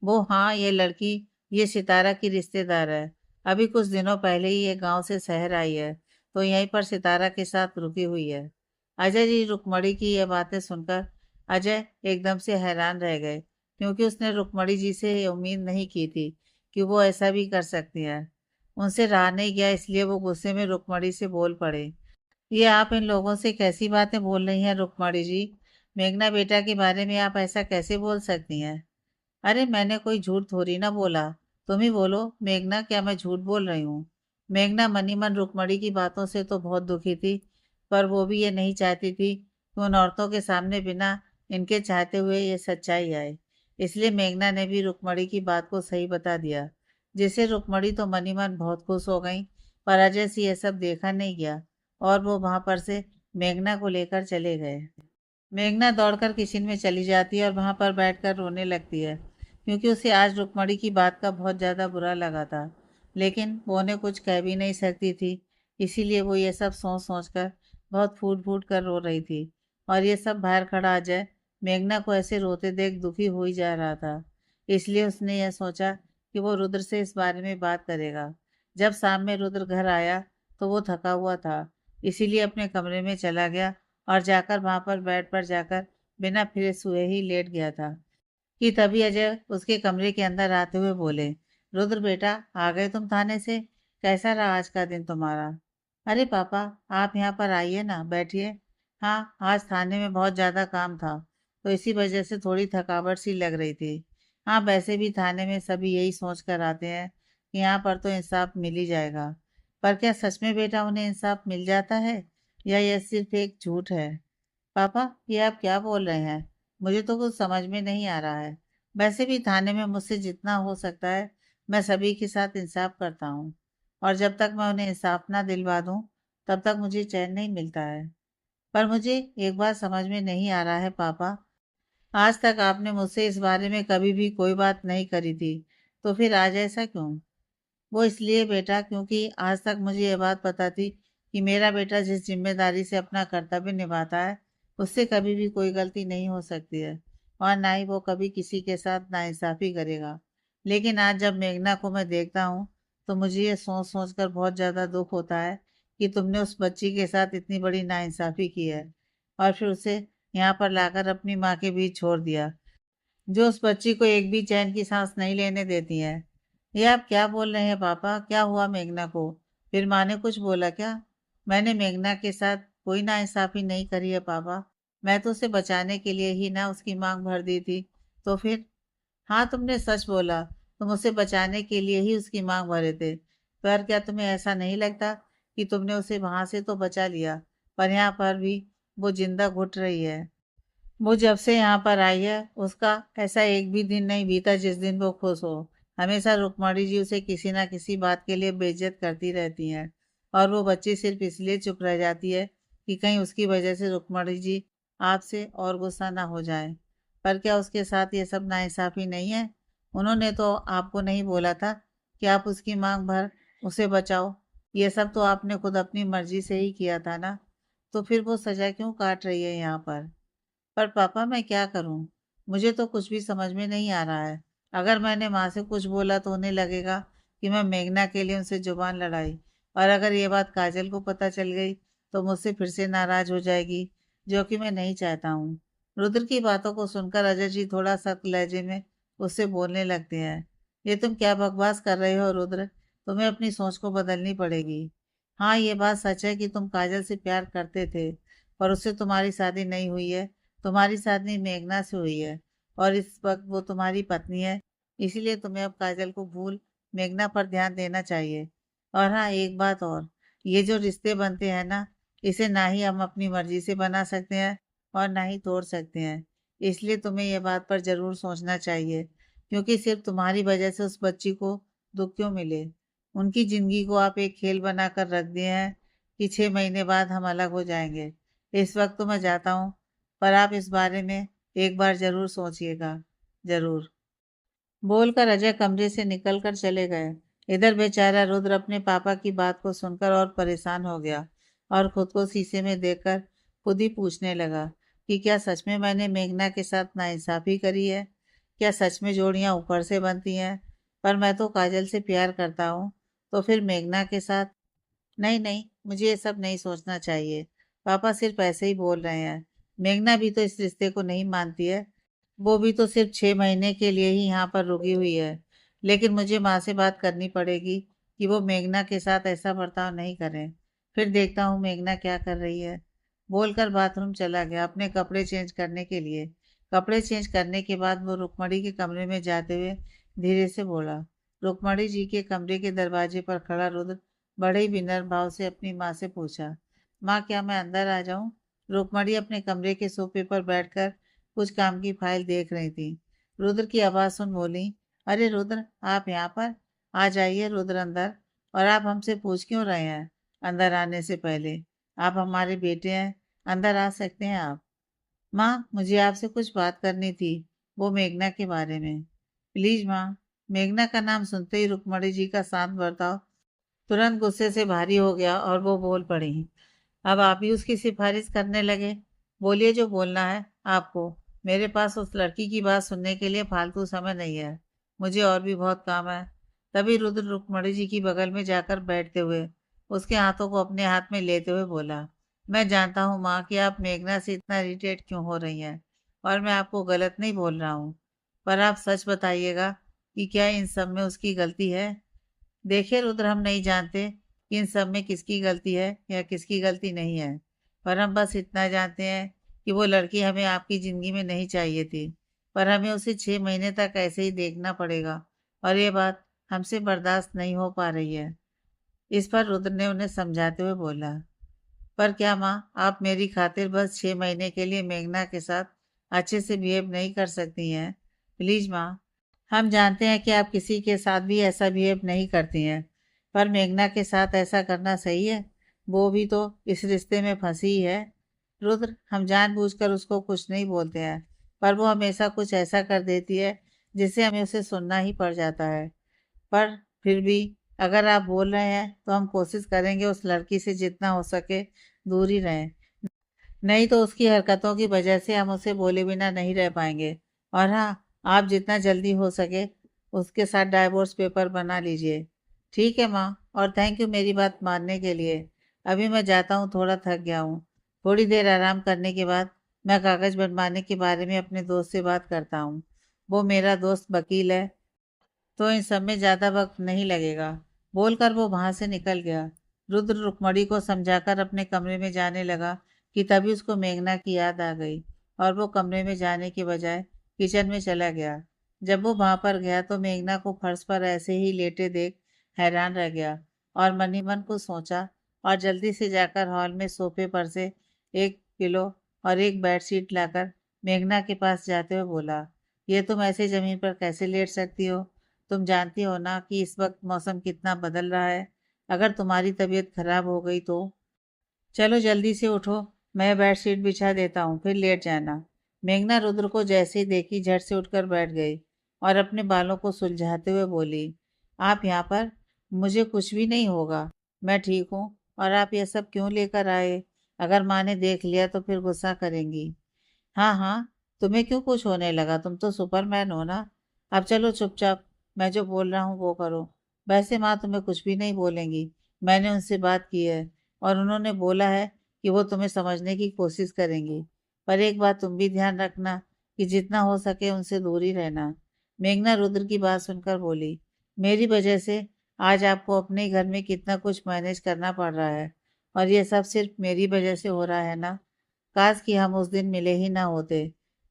वो हाँ, ये लड़की, ये सितारा की रिश्तेदार है। अभी कुछ दिनों पहले ही ये गांव से शहर आई है, तो यहीं पर सितारा के साथ रुकी हुई है। अजय जी, रुक्मणी की ये बातें सुनकर अजय एकदम से हैरान रह गए, क्योंकि उसने रुक्मणी जी से ये उम्मीद नहीं की थी कि वो ऐसा भी कर सकती है। उनसे रहा नहीं गया, इसलिए वो गुस्से में रुक्मणी से बोल पड़े, ये आप इन लोगों से कैसी बातें बोल रही हैं रुक्मणी जी? मेघना बेटा के बारे में आप ऐसा कैसे बोल सकती हैं? अरे मैंने कोई झूठ थोड़ी ना बोला, तुम ही बोलो मेघना, क्या मैं झूठ बोल रही हूँ? मेघना मनी मन रुक्मणी की बातों से तो बहुत दुखी थी, पर वो भी ये नहीं चाहती थी कि उन औरतों के सामने बिना इनके चाहते हुए ये सच्चाई आए। इसलिए मेघना ने भी रुक्मणी की बात को सही बता दिया, जिससे रुक्मणी तो मनी मन बहुत खुश हो गई। पर अजय से यह सब देखा नहीं गया, और वो वहां पर से मेघना को लेकर चले गए। मेघना दौड़कर किचन में चली जाती है और वहां पर बैठकर रोने लगती है, क्योंकि उसे आज रुक्मणी की बात का बहुत ज़्यादा बुरा लगा था, लेकिन वो उन्हें कुछ कह भी नहीं सकती थी। इसीलिए वो ये सब सोच सोच कर बहुत फूट फूट कर रो रही थी, और ये सब बाहर खड़ा अजय मेघना को ऐसे रोते देख दुखी हो ही जा रहा था। इसलिए उसने यह सोचा कि वो रुद्र से इस बारे में बात करेगा। जब शाम में रुद्र घर आया तो वो थका हुआ था, इसीलिए अपने कमरे में चला गया और जाकर वहाँ पर बेड पर जाकर बिना फ्रेश हुए ही लेट गया था कि तभी अजय उसके कमरे के अंदर आते हुए बोले, रुद्र बेटा, आ गए तुम थाने से? कैसा रहा आज का दिन तुम्हारा? अरे पापा, आप यहाँ पर आइए ना, बैठिए। हाँ, आज थाने में बहुत ज़्यादा काम था, तो इसी वजह से थोड़ी थकावट सी लग रही थी। हाँ, वैसे भी थाने में सभी यही सोच कर आते हैं कि यहाँ पर तो इंसाफ मिल ही जाएगा। पर क्या सच में बेटा उन्हें इंसाफ मिल जाता है, या यह सिर्फ एक झूठ है? पापा, ये आप क्या बोल रहे हैं? मुझे तो कुछ समझ में नहीं आ रहा है। वैसे भी थाने में मुझसे जितना हो सकता है मैं सभी के साथ इंसाफ करता हूँ, और जब तक मैं उन्हें इंसाफ ना दिलवा दूँ तब तक मुझे चैन नहीं मिलता है। पर मुझे एक बात समझ में नहीं आ रहा है पापा, आज तक आपने मुझसे इस बारे में कभी भी कोई बात नहीं करी थी, तो फिर आज ऐसा क्यों? वो इसलिए बेटा, क्योंकि आज तक मुझे ये बात पता थी कि मेरा बेटा जिस जिम्मेदारी से अपना कर्तव्य निभाता है उससे कभी भी कोई गलती नहीं हो सकती है, और ना ही वो कभी किसी के साथ नाइंसाफ़ी करेगा। लेकिन आज जब मेघना को मैं देखता हूँ तो मुझे ये सोच सोच कर बहुत ज़्यादा दुख होता है कि तुमने उस बच्ची के साथ इतनी बड़ी नाइंसाफ़ी की है और फिर उसे यहाँ पर लाकर अपनी माँ के बीच छोड़ दिया, जो उस बच्ची को एक भी चैन की सांस नहीं लेने देती है। ये आप क्या बोल रहे हैं पापा? क्या हुआ मेघना को? फिर माँ ने कुछ बोला क्या? मैंने मेघना के साथ कोई नाइंसाफी नहीं करी है पापा। मैं तो उसे बचाने के लिए ही ना उसकी मांग भर दी थी। तो फिर? हाँ, तुमने सच बोला। तुम उसे बचाने के लिए ही उसकी मांग भरे थे। पर क्या तुम्हें ऐसा नहीं लगता कि तुमने उसे वहां से तो बचा लिया, पर यहाँ पर भी वो जिंदा घुट रही है? वो जब से यहाँ पर आई है उसका ऐसा एक भी दिन नहीं बीता जिस दिन वो खुश हो। हमेशा रुक्मणी जी उसे किसी ना किसी बात के लिए बेइज्जत करती रहती हैं, और वो बच्ची सिर्फ इसलिए चुप रह जाती है कि कहीं उसकी वजह से रुक्मणी जी आपसे और गुस्सा ना हो जाए। पर क्या उसके साथ ये सब नाइंसाफी नहीं है? उन्होंने तो आपको नहीं बोला था कि आप उसकी मांग भर उसे बचाओ। ये सब तो आपने खुद अपनी मर्जी से ही किया था ना, तो फिर वो सजा क्यों काट रही है यहाँ पर पापा, मैं क्या करूं? मुझे तो कुछ भी समझ में नहीं आ रहा है। अगर मैंने माँ से कुछ बोला तो उन्हें लगेगा कि मैं मेघना के लिए उनसे जुबान लड़ाई, और अगर ये बात काजल को पता चल गई तो मुझसे फिर से नाराज हो जाएगी, जो कि मैं नहीं चाहता हूँ। रुद्र की बातों को सुनकर अजय जी थोड़ा सख्त लहजे में उससे बोलने लगते हैं। ये तुम क्या बकवास कर रहे हो रुद्र? तुम्हें अपनी सोच को बदलनी पड़ेगी। हाँ, ये बात सच है कि तुम काजल से प्यार करते थे, पर उससे तुम्हारी शादी नहीं हुई है। तुम्हारी शादी मेघना से हुई है, और इस वक्त वो तुम्हारी पत्नी है। इसीलिए तुम्हें अब काजल को भूल मेघना पर ध्यान देना चाहिए। और हाँ, एक बात और, ये जो रिश्ते बनते हैं ना, इसे ना ही हम अपनी मर्जी से बना सकते हैं और ना ही तोड़ सकते हैं। इसलिए तुम्हें ये बात पर ज़रूर सोचना चाहिए, क्योंकि सिर्फ तुम्हारी वजह से उस बच्ची को दुख क्यों मिले। उनकी ज़िंदगी को आप एक खेल बनाकर रख दिए हैं कि 6 महीने बाद हम अलग हो जाएंगे। इस वक्त तो मैं जाता हूँ, पर आप इस बारे में एक बार ज़रूर सोचिएगा, ज़रूर। बोलकर अजय कमरे से निकलकर चले गए। इधर बेचारा रुद्र अपने पापा की बात को सुनकर और परेशान हो गया, और खुद को शीशे में देखकर खुद ही पूछने लगा कि क्या सच में मैंने मेघना के साथ नाइंसाफ़ी करी है? क्या सच में जोड़ियां ऊपर से बनती हैं? पर मैं तो काजल से प्यार करता हूँ, तो फिर मेघना के साथ? नहीं नहीं, मुझे ये सब नहीं सोचना चाहिए। पापा सिर्फ ऐसे ही बोल रहे हैं। मेघना भी तो इस रिश्ते को नहीं मानती है। वो भी तो सिर्फ 6 महीने के लिए ही यहाँ पर रुकी हुई है। लेकिन मुझे माँ से बात करनी पड़ेगी कि वो मेघना के साथ ऐसा बर्ताव नहीं करें। फिर देखता हूँ मेघना क्या कर रही है। बोलकर बाथरूम चला गया अपने कपड़े चेंज करने के लिए। कपड़े चेंज करने के बाद वो रुक्मणी के कमरे में जाते हुए धीरे से बोला। रुक्मणी जी के कमरे के दरवाजे पर खड़ा रुद्र बड़े ही विनम्र भाव से अपनी माँ से पूछा, माँ, क्या मैं अंदर आ जाऊं? रुक्मणी अपने कमरे के सोफे पर बैठकर कुछ काम की फाइल देख रही थी। रुद्र की आवाज़ सुन बोली, अरे रुद्र, आप यहाँ पर? आ जाइए रुद्र अंदर। और आप हमसे पूछ क्यों रहे हैं अंदर आने से पहले? आप हमारे बेटे हैं, अंदर आ सकते हैं आप। माँ, मुझे आपसे कुछ बात करनी थी, वो मेघना के बारे में। प्लीज माँ। मेघना का नाम सुनते ही रुक्मणी जी का शांत बर्ताव तुरंत गुस्से से भारी हो गया, और वो बोल पड़ी, अब आप ही उसकी सिफारिश करने लगे? बोलिए जो बोलना है आपको। मेरे पास उस लड़की की बात सुनने के लिए फालतू समय नहीं है। मुझे और भी बहुत काम है। तभी रुद्र रुक्मणी जी की बगल में जाकर बैठते हुए उसके हाथों को अपने हाथ में लेते हुए बोला, मैं जानता हूँ माँ कि आप मेघना से इतना इरिटेट क्यों हो रही हैं, और मैं आपको गलत नहीं बोल रहा हूँ, पर आप सच बताइएगा कि क्या इन सब में उसकी गलती है। देखिए रुद्र, हम नहीं जानते कि इन सब में किसकी गलती है या किसकी गलती नहीं है, पर हम बस इतना जानते हैं कि वो लड़की हमें आपकी ज़िंदगी में नहीं चाहिए थी, पर हमें उसे 6 महीने तक ऐसे ही देखना पड़ेगा, और ये बात हमसे बर्दाश्त नहीं हो पा रही है। इस पर रुद्र ने उन्हें समझाते हुए बोला, पर क्या माँ, आप मेरी खातिर बस 6 महीने के लिए मेघना के साथ अच्छे से बिहेव नहीं कर सकती हैं? प्लीज माँ। हम जानते हैं कि आप किसी के साथ भी ऐसा बिहेव नहीं करती हैं, पर मेघना के साथ ऐसा करना सही है? वो भी तो इस रिश्ते में फंसी ही है। रुद्र, हम जानबूझकर उसको कुछ नहीं बोलते हैं, पर वो हमेशा कुछ ऐसा कर देती है जिससे हमें उसे सुनना ही पड़ जाता है। पर फिर भी अगर आप बोल रहे हैं तो हम कोशिश करेंगे उस लड़की से जितना हो सके दूर ही रहें। नहीं तो उसकी हरकतों की वजह से हम उसे बोले बिना नहीं रह पाएंगे। और हाँ, आप जितना जल्दी हो सके उसके साथ डाइवोर्स पेपर बना लीजिए। ठीक है माँ, और थैंक यू मेरी बात मानने के लिए। अभी मैं जाता हूँ, थोड़ा थक गया हूँ। थोड़ी देर आराम करने के बाद मैं कागज़ बनवाने के बारे में अपने दोस्त से बात करता हूँ। वो मेरा दोस्त वकील है, तो इन सब में ज़्यादा वक्त नहीं लगेगा। बोलकर वो वहां से निकल गया। रुद्र रुक्मणी को समझाकर अपने कमरे में जाने लगा कि तभी उसको मेघना की याद आ गई, और वो कमरे में जाने के बजाय किचन में चला गया। जब वो वहां पर गया तो मेघना को फर्श पर ऐसे ही लेटे देख हैरान रह गया, और मन ही मन को सोचा, और जल्दी से जाकर हॉल में सोफे पर से एक पिलो और एक बेडशीट लाकर मेघना के पास जाते हुए बोला, ये तुम ऐसे जमीन पर कैसे लेट सकती हो? तुम जानती हो ना कि इस वक्त मौसम कितना बदल रहा है। अगर तुम्हारी तबीयत खराब हो गई तो चलो जल्दी से उठो, मैं बेडशीट बिछा देता हूँ, फिर लेट जाना। मेघना रुद्र को जैसे ही देखी झट से उठकर बैठ गई, और अपने बालों को सुलझाते हुए बोली, आप यहाँ पर? मुझे कुछ भी नहीं होगा, मैं ठीक हूँ। और आप ये सब क्यों लेकर आए? अगर माँ ने देख लिया तो फिर गुस्सा करेंगी। हाँ हाँ, तुम्हें क्यों कुछ होने लगा? तुम तो सुपरमैन हो ना। अब चलो चुपचाप, मैं जो बोल रहा हूँ वो करो। वैसे माँ तुम्हें कुछ भी नहीं बोलेंगी, मैंने उनसे बात की है, और उन्होंने बोला है कि वो तुम्हें समझने की कोशिश करेंगी। पर एक बात तुम भी ध्यान रखना कि जितना हो सके उनसे दूर ही रहना। मेघना रुद्र की बात सुनकर बोली, मेरी वजह से आज आपको अपने ही घर में कितना कुछ मैनेज करना पड़ रहा है, और ये सब सिर्फ मेरी वजह से हो रहा है ना। काश कि हम उस दिन मिले ही ना होते,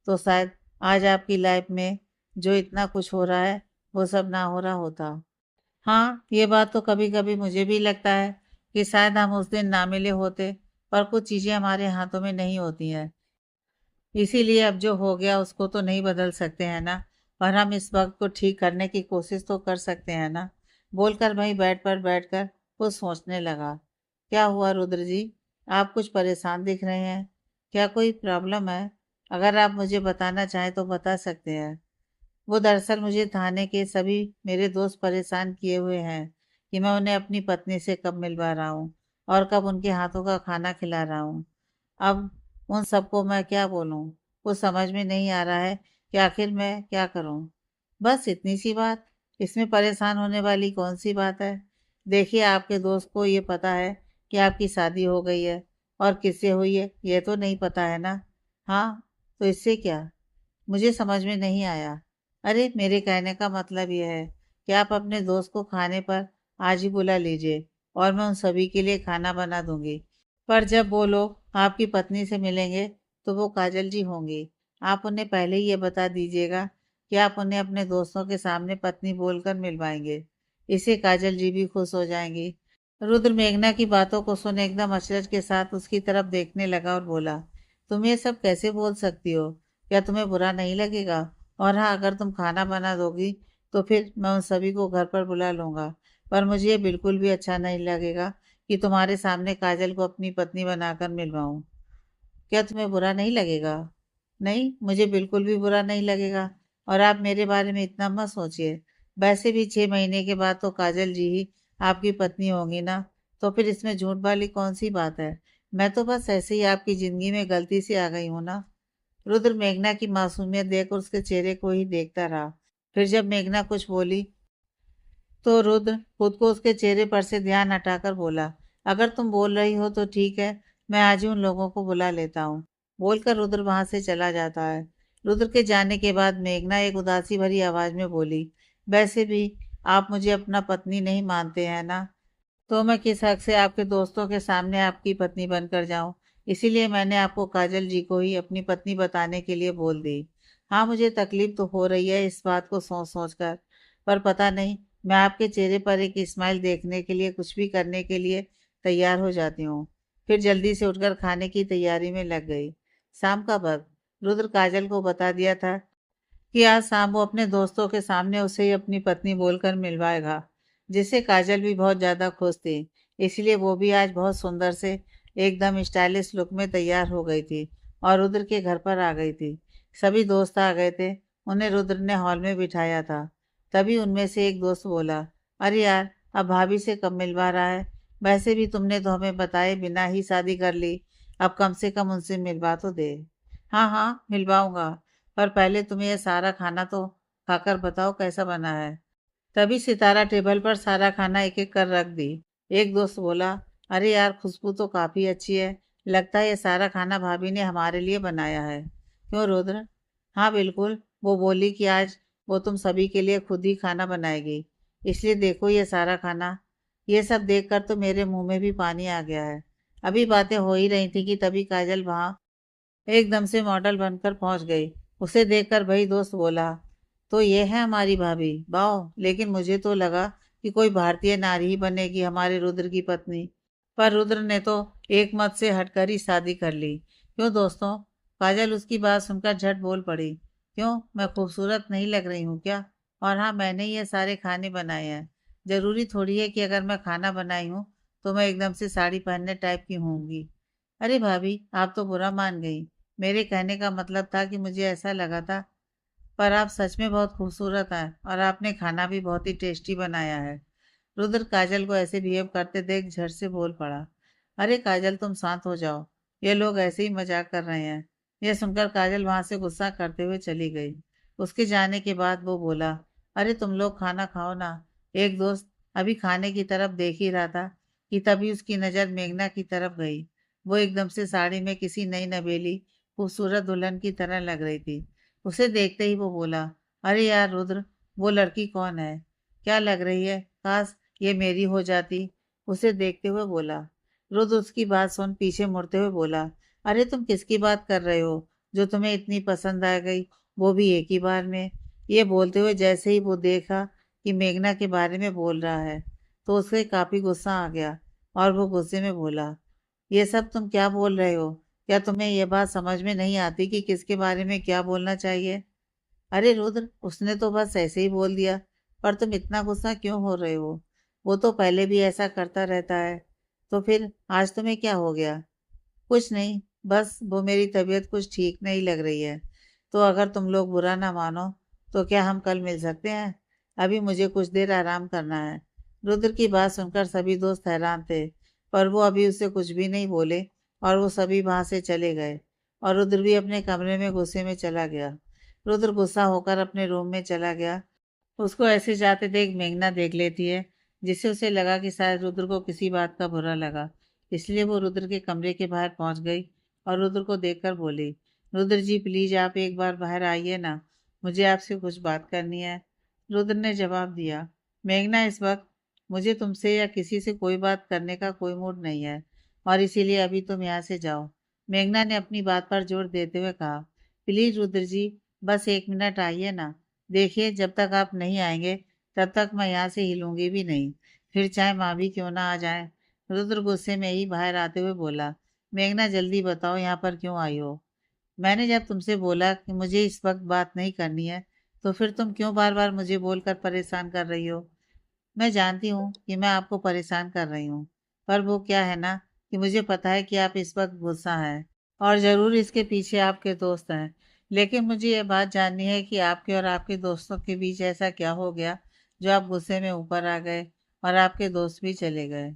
तो शायद आज आपकी लाइफ में जो इतना कुछ हो रहा है वो सब ना हो रहा होता। हाँ, ये बात तो कभी कभी मुझे भी लगता है कि शायद हम उस दिन ना मिले होते, पर कुछ चीज़ें हमारे हाथों में नहीं होती हैं। इसीलिए अब जो हो गया उसको तो नहीं बदल सकते हैं ना, पर हम इस वक्त को ठीक करने की कोशिश तो कर सकते हैं ना। बोलकर वहीं बेड पर बैठकर वो सोचने लगा। क्या हुआ रुद्र जी, आप कुछ परेशान दिख रहे हैं? क्या कोई प्रॉब्लम है? अगर आप मुझे बताना चाहें तो बता सकते हैं। वो दरअसल मुझे थाने के सभी मेरे दोस्त परेशान किए हुए हैं कि मैं उन्हें अपनी पत्नी से कब मिलवा रहा हूँ, और कब उनके हाथों का खाना खिला रहा हूँ। अब उन सबको मैं क्या बोलूँ? कुछ समझ में नहीं आ रहा है कि आखिर मैं क्या करूँ। बस इतनी सी बात, इसमें परेशान होने वाली कौन सी बात है। देखिए, आपके दोस्त को ये पता है कि आपकी शादी हो गई है, और किससे हुई है ये तो नहीं पता है ना। हाँ, तो इससे क्या? मुझे समझ में नहीं आया। अरे, मेरे कहने का मतलब यह है कि आप अपने दोस्त को खाने पर आज ही बुला लीजिए, और मैं उन सभी के लिए खाना बना दूंगी। पर जब वो लोग आपकी पत्नी से मिलेंगे तो वो काजल जी होंगी। आप उन्हें पहले ही ये बता दीजिएगा कि आप उन्हें अपने दोस्तों के सामने पत्नी बोलकर मिलवाएंगे। इससे काजल जी भी खुश हो जाएंगी। रुद्र मेघना की बातों को सुन एकदम अचरज के साथ उसकी तरफ देखने लगा और बोला, तुम ये सब कैसे बोल सकती हो? क्या तुम्हें बुरा नहीं लगेगा? और हाँ, अगर तुम खाना बना दोगी तो फिर मैं उन सभी को घर पर बुला लूंगा। पर मुझे ये बिल्कुल भी अच्छा नहीं लगेगा कि तुम्हारे सामने काजल को अपनी पत्नी बनाकर मिलवाऊं। क्या तुम्हें बुरा नहीं लगेगा? नहीं, मुझे बिल्कुल भी बुरा नहीं लगेगा, और आप मेरे बारे में इतना मत सोचिए। वैसे भी 6 महीने के बाद तो काजल जी ही आपकी पत्नी होंगी ना, तो फिर इसमें झूठ वाली कौन सी बात है। मैं तो बस ऐसे ही आपकी जिंदगी में गलती से आ गई हूँ ना। रुद्र मेघना की मासूमियत देखकर उसके चेहरे को ही देखता रहा। फिर जब मेघना कुछ बोली तो रुद्र खुद को उसके चेहरे पर से ध्यान हटाकर बोला, अगर तुम बोल रही हो तो ठीक है, मैं आज ही उन लोगों को बुला लेता हूँ। बोलकर रुद्र वहां से चला जाता है। रुद्र के जाने के बाद मेघना एक उदासी भरी आवाज में बोली, वैसे भी आप मुझे अपना पत्नी नहीं मानते हैं ना, तो मैं किस हक से आपके दोस्तों के सामने आपकी पत्नी बनकर जाऊं। इसीलिए मैंने आपको काजल जी को ही अपनी पत्नी बताने के लिए बोल दी। हाँ, मुझे तकलीफ तो हो रही है इस बात को सोच सोच कर, पर पता नहीं, मैं आपके चेहरे पर एक स्माइल देखने के लिए कुछ भी करने के लिए तैयार हो जाती हूँ। फिर जल्दी से उठकर खाने की तैयारी में लग गई। शाम का वक्त। रुद्र काजल को बता दिया था कि आज शाम वो अपने दोस्तों के सामने उसे ही अपनी पत्नी बोलकर मिलवाएगा, जिससे काजल भी बहुत ज़्यादा खुश थी। इसलिए वो भी आज बहुत सुंदर से एकदम स्टाइलिश लुक में तैयार हो गई थी और रुद्र के घर पर आ गई थी। सभी दोस्त आ गए थे। उन्हें रुद्र ने हॉल में बिठाया था। तभी उनमें से एक दोस्त बोला, अरे यार, अब भाभी से कब मिलवा रहा है? वैसे भी तुमने तो हमें बताए बिना ही शादी कर ली, अब कम से कम उनसे मिलवा तो दे। हाँ हाँ, मिलवाऊंगा, पर पहले तुम्हें यह सारा खाना तो खाकर बताओ कैसा बना है। तभी सितारा टेबल पर सारा खाना एक एक कर रख दी। एक दोस्त बोला, अरे यार, खुशबू तो काफी अच्छी है, लगता है ये सारा खाना भाभी ने हमारे लिए बनाया है। क्यों रुद्र? हाँ बिल्कुल, वो बोली कि आज वो तुम सभी के लिए खुद ही खाना बनाएगी, इसलिए देखो ये सारा खाना। ये सब देखकर तो मेरे मुंह में भी पानी आ गया है। अभी बातें हो ही रही थी कि तभी काजल वहां एकदम से मॉडल बनकर पहुंच गई। उसे देखकर वही दोस्त बोला, तो ये है हमारी भाभी, वाह, लेकिन मुझे तो लगा कि कोई भारतीय नारी ही बनेगी हमारे रुद्र की पत्नी। पर रुद्र ने तो एक मत से हटकर ही शादी कर ली। क्यों दोस्तों? काजल उसकी बात सुनकर झट बोल पड़ी, क्यों, मैं खूबसूरत नहीं लग रही हूँ क्या? और हाँ, मैंने ये सारे खाने बनाए हैं। जरूरी थोड़ी है कि अगर मैं खाना बनाई हूँ तो मैं एकदम से साड़ी पहनने टाइप की होंगी। अरे भाभी, आप तो बुरा मान गई। मेरे कहने का मतलब था कि मुझे ऐसा लगा था। पर आप सच में बहुत खूबसूरत हैं और आपने खाना भी बहुत ही टेस्टी बनाया है। रुद्र काजल को ऐसे बिहेव करते देख झट से बोल पड़ा, अरे काजल, तुम शांत हो जाओ, ये लोग ऐसे ही मजाक कर रहे हैं। यह सुनकर काजल वहां से गुस्सा करते हुए चली गई। उसके जाने के बाद वो बोला, अरे तुम लोग खाना खाओ ना। एक दोस्त अभी खाने की तरफ देख ही रहा था कि तभी उसकी नज़र मेघना की तरफ गई। वो एकदम से साड़ी में किसी नई नवेली खूबसूरत दुल्हन की तरह लग रही थी। उसे देखते ही वो बोला, अरे यार रुद्र, वो लड़की कौन है? क्या लग रही है, काश ये मेरी हो जाती। उसे देखते हुए बोला। रुद्र उसकी बात सुन पीछे मुड़ते हुए बोला, अरे तुम किसकी बात कर रहे हो जो तुम्हें इतनी पसंद आ गई, वो भी एक ही बार में? ये बोलते हुए जैसे ही वो देखा कि मेघना के बारे में बोल रहा है, तो उसे काफी गुस्सा आ गया और वो गुस्से में बोला, ये सब तुम क्या बोल रहे हो? क्या तुम्हें यह बात समझ में नहीं आती कि किसके बारे में क्या बोलना चाहिए? अरे रुद्र, उसने तो बस ऐसे ही बोल दिया, पर तुम इतना गुस्सा क्यों हो रहे हो? वो तो पहले भी ऐसा करता रहता है, तो फिर आज तुम्हें क्या हो गया? कुछ नहीं, बस वो मेरी तबीयत कुछ ठीक नहीं लग रही है। तो अगर तुम लोग बुरा ना मानो तो क्या हम कल मिल सकते हैं? अभी मुझे कुछ देर आराम करना है। रुद्र की बात सुनकर सभी दोस्त हैरान थे, पर वो अभी उससे कुछ भी नहीं बोले और वो सभी वहां से चले गए और रुद्र भी अपने कमरे में गुस्से में चला गया। रुद्र गुस्सा होकर अपने रूम में चला गया। उसको ऐसे जाते देख मेघना देख लेती है, जिससे उसे लगा कि शायद रुद्र को किसी बात का बुरा लगा। इसलिए वो रुद्र के कमरे के बाहर पहुंच गई और रुद्र को देखकर बोली, रुद्र जी प्लीज आप एक बार बाहर आइए ना, मुझे आपसे कुछ बात करनी है। रुद्र ने जवाब दिया, मेघना, इस वक्त मुझे तुमसे या किसी से कोई बात करने का कोई मूड नहीं है और इसीलिए अभी तुम यहाँ से जाओ। मेघना ने अपनी बात पर जोर देते हुए कहा, प्लीज रुद्र जी, बस एक मिनट आइए ना। देखिए, जब तक आप नहीं आएंगे तब तक मैं यहाँ से हिलूंगी भी नहीं, फिर चाहे माँ भी क्यों ना आ जाए। रुद्र गुस्से में ही बाहर आते हुए बोला, मेघना जल्दी बताओ यहाँ पर क्यों आई हो? मैंने जब तुमसे बोला कि मुझे इस वक्त बात नहीं करनी है, तो फिर तुम क्यों बार बार मुझे बोलकर परेशान कर रही हो? मैं जानती हूँ कि मैं आपको परेशान कर रही हूँ, पर वो क्या है ना कि मुझे पता है कि आप इस वक्त गुस्सा हैं और ज़रूर इसके पीछे आपके दोस्त हैं। लेकिन मुझे ये बात जाननी है कि आपके और आपके दोस्तों के बीच ऐसा क्या हो गया जो आप गुस्से में ऊपर आ गए और आपके दोस्त भी चले गए।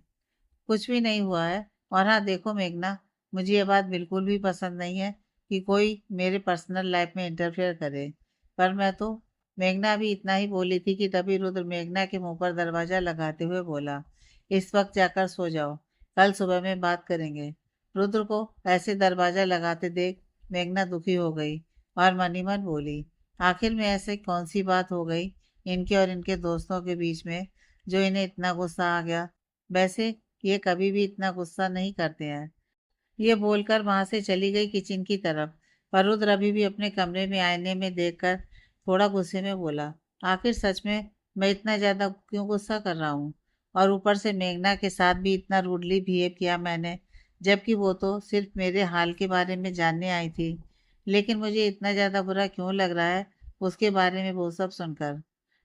कुछ भी नहीं हुआ है। और हाँ देखो मेघना, मुझे ये बात बिल्कुल भी पसंद नहीं है कि कोई मेरे पर्सनल लाइफ में इंटरफेयर करे। पर मैं तो, मेघना भी इतना ही बोली थी कि तभी रुद्र मेघना के मुंह पर दरवाजा लगाते हुए बोला, इस वक्त जाकर सो जाओ, कल सुबह में बात करेंगे। रुद्र को ऐसे दरवाजा लगाते देख मेघना दुखी हो गई और मन ही मन बोली, आखिर में ऐसे कौन सी बात हो गई इनके और इनके दोस्तों के बीच में जो इन्हें इतना गुस्सा आ गया। वैसे ये कभी भी इतना गुस्सा नहीं करते हैं। ये बोलकर वहां से चली गई किचन की तरफ। पर रुद्र अभी भी अपने कमरे में आईने में देखकर थोड़ा गुस्से में बोला, आखिर सच में मैं इतना ज्यादा क्यों गुस्सा कर रहा हूँ? और ऊपर से मेघना के साथ भी इतना रूडली बिहेव किया मैंने, जबकि वो तो सिर्फ मेरे हाल के बारे में जानने आई थी। लेकिन मुझे इतना ज्यादा बुरा क्यों लग रहा है उसके बारे में वो सब सुनकर?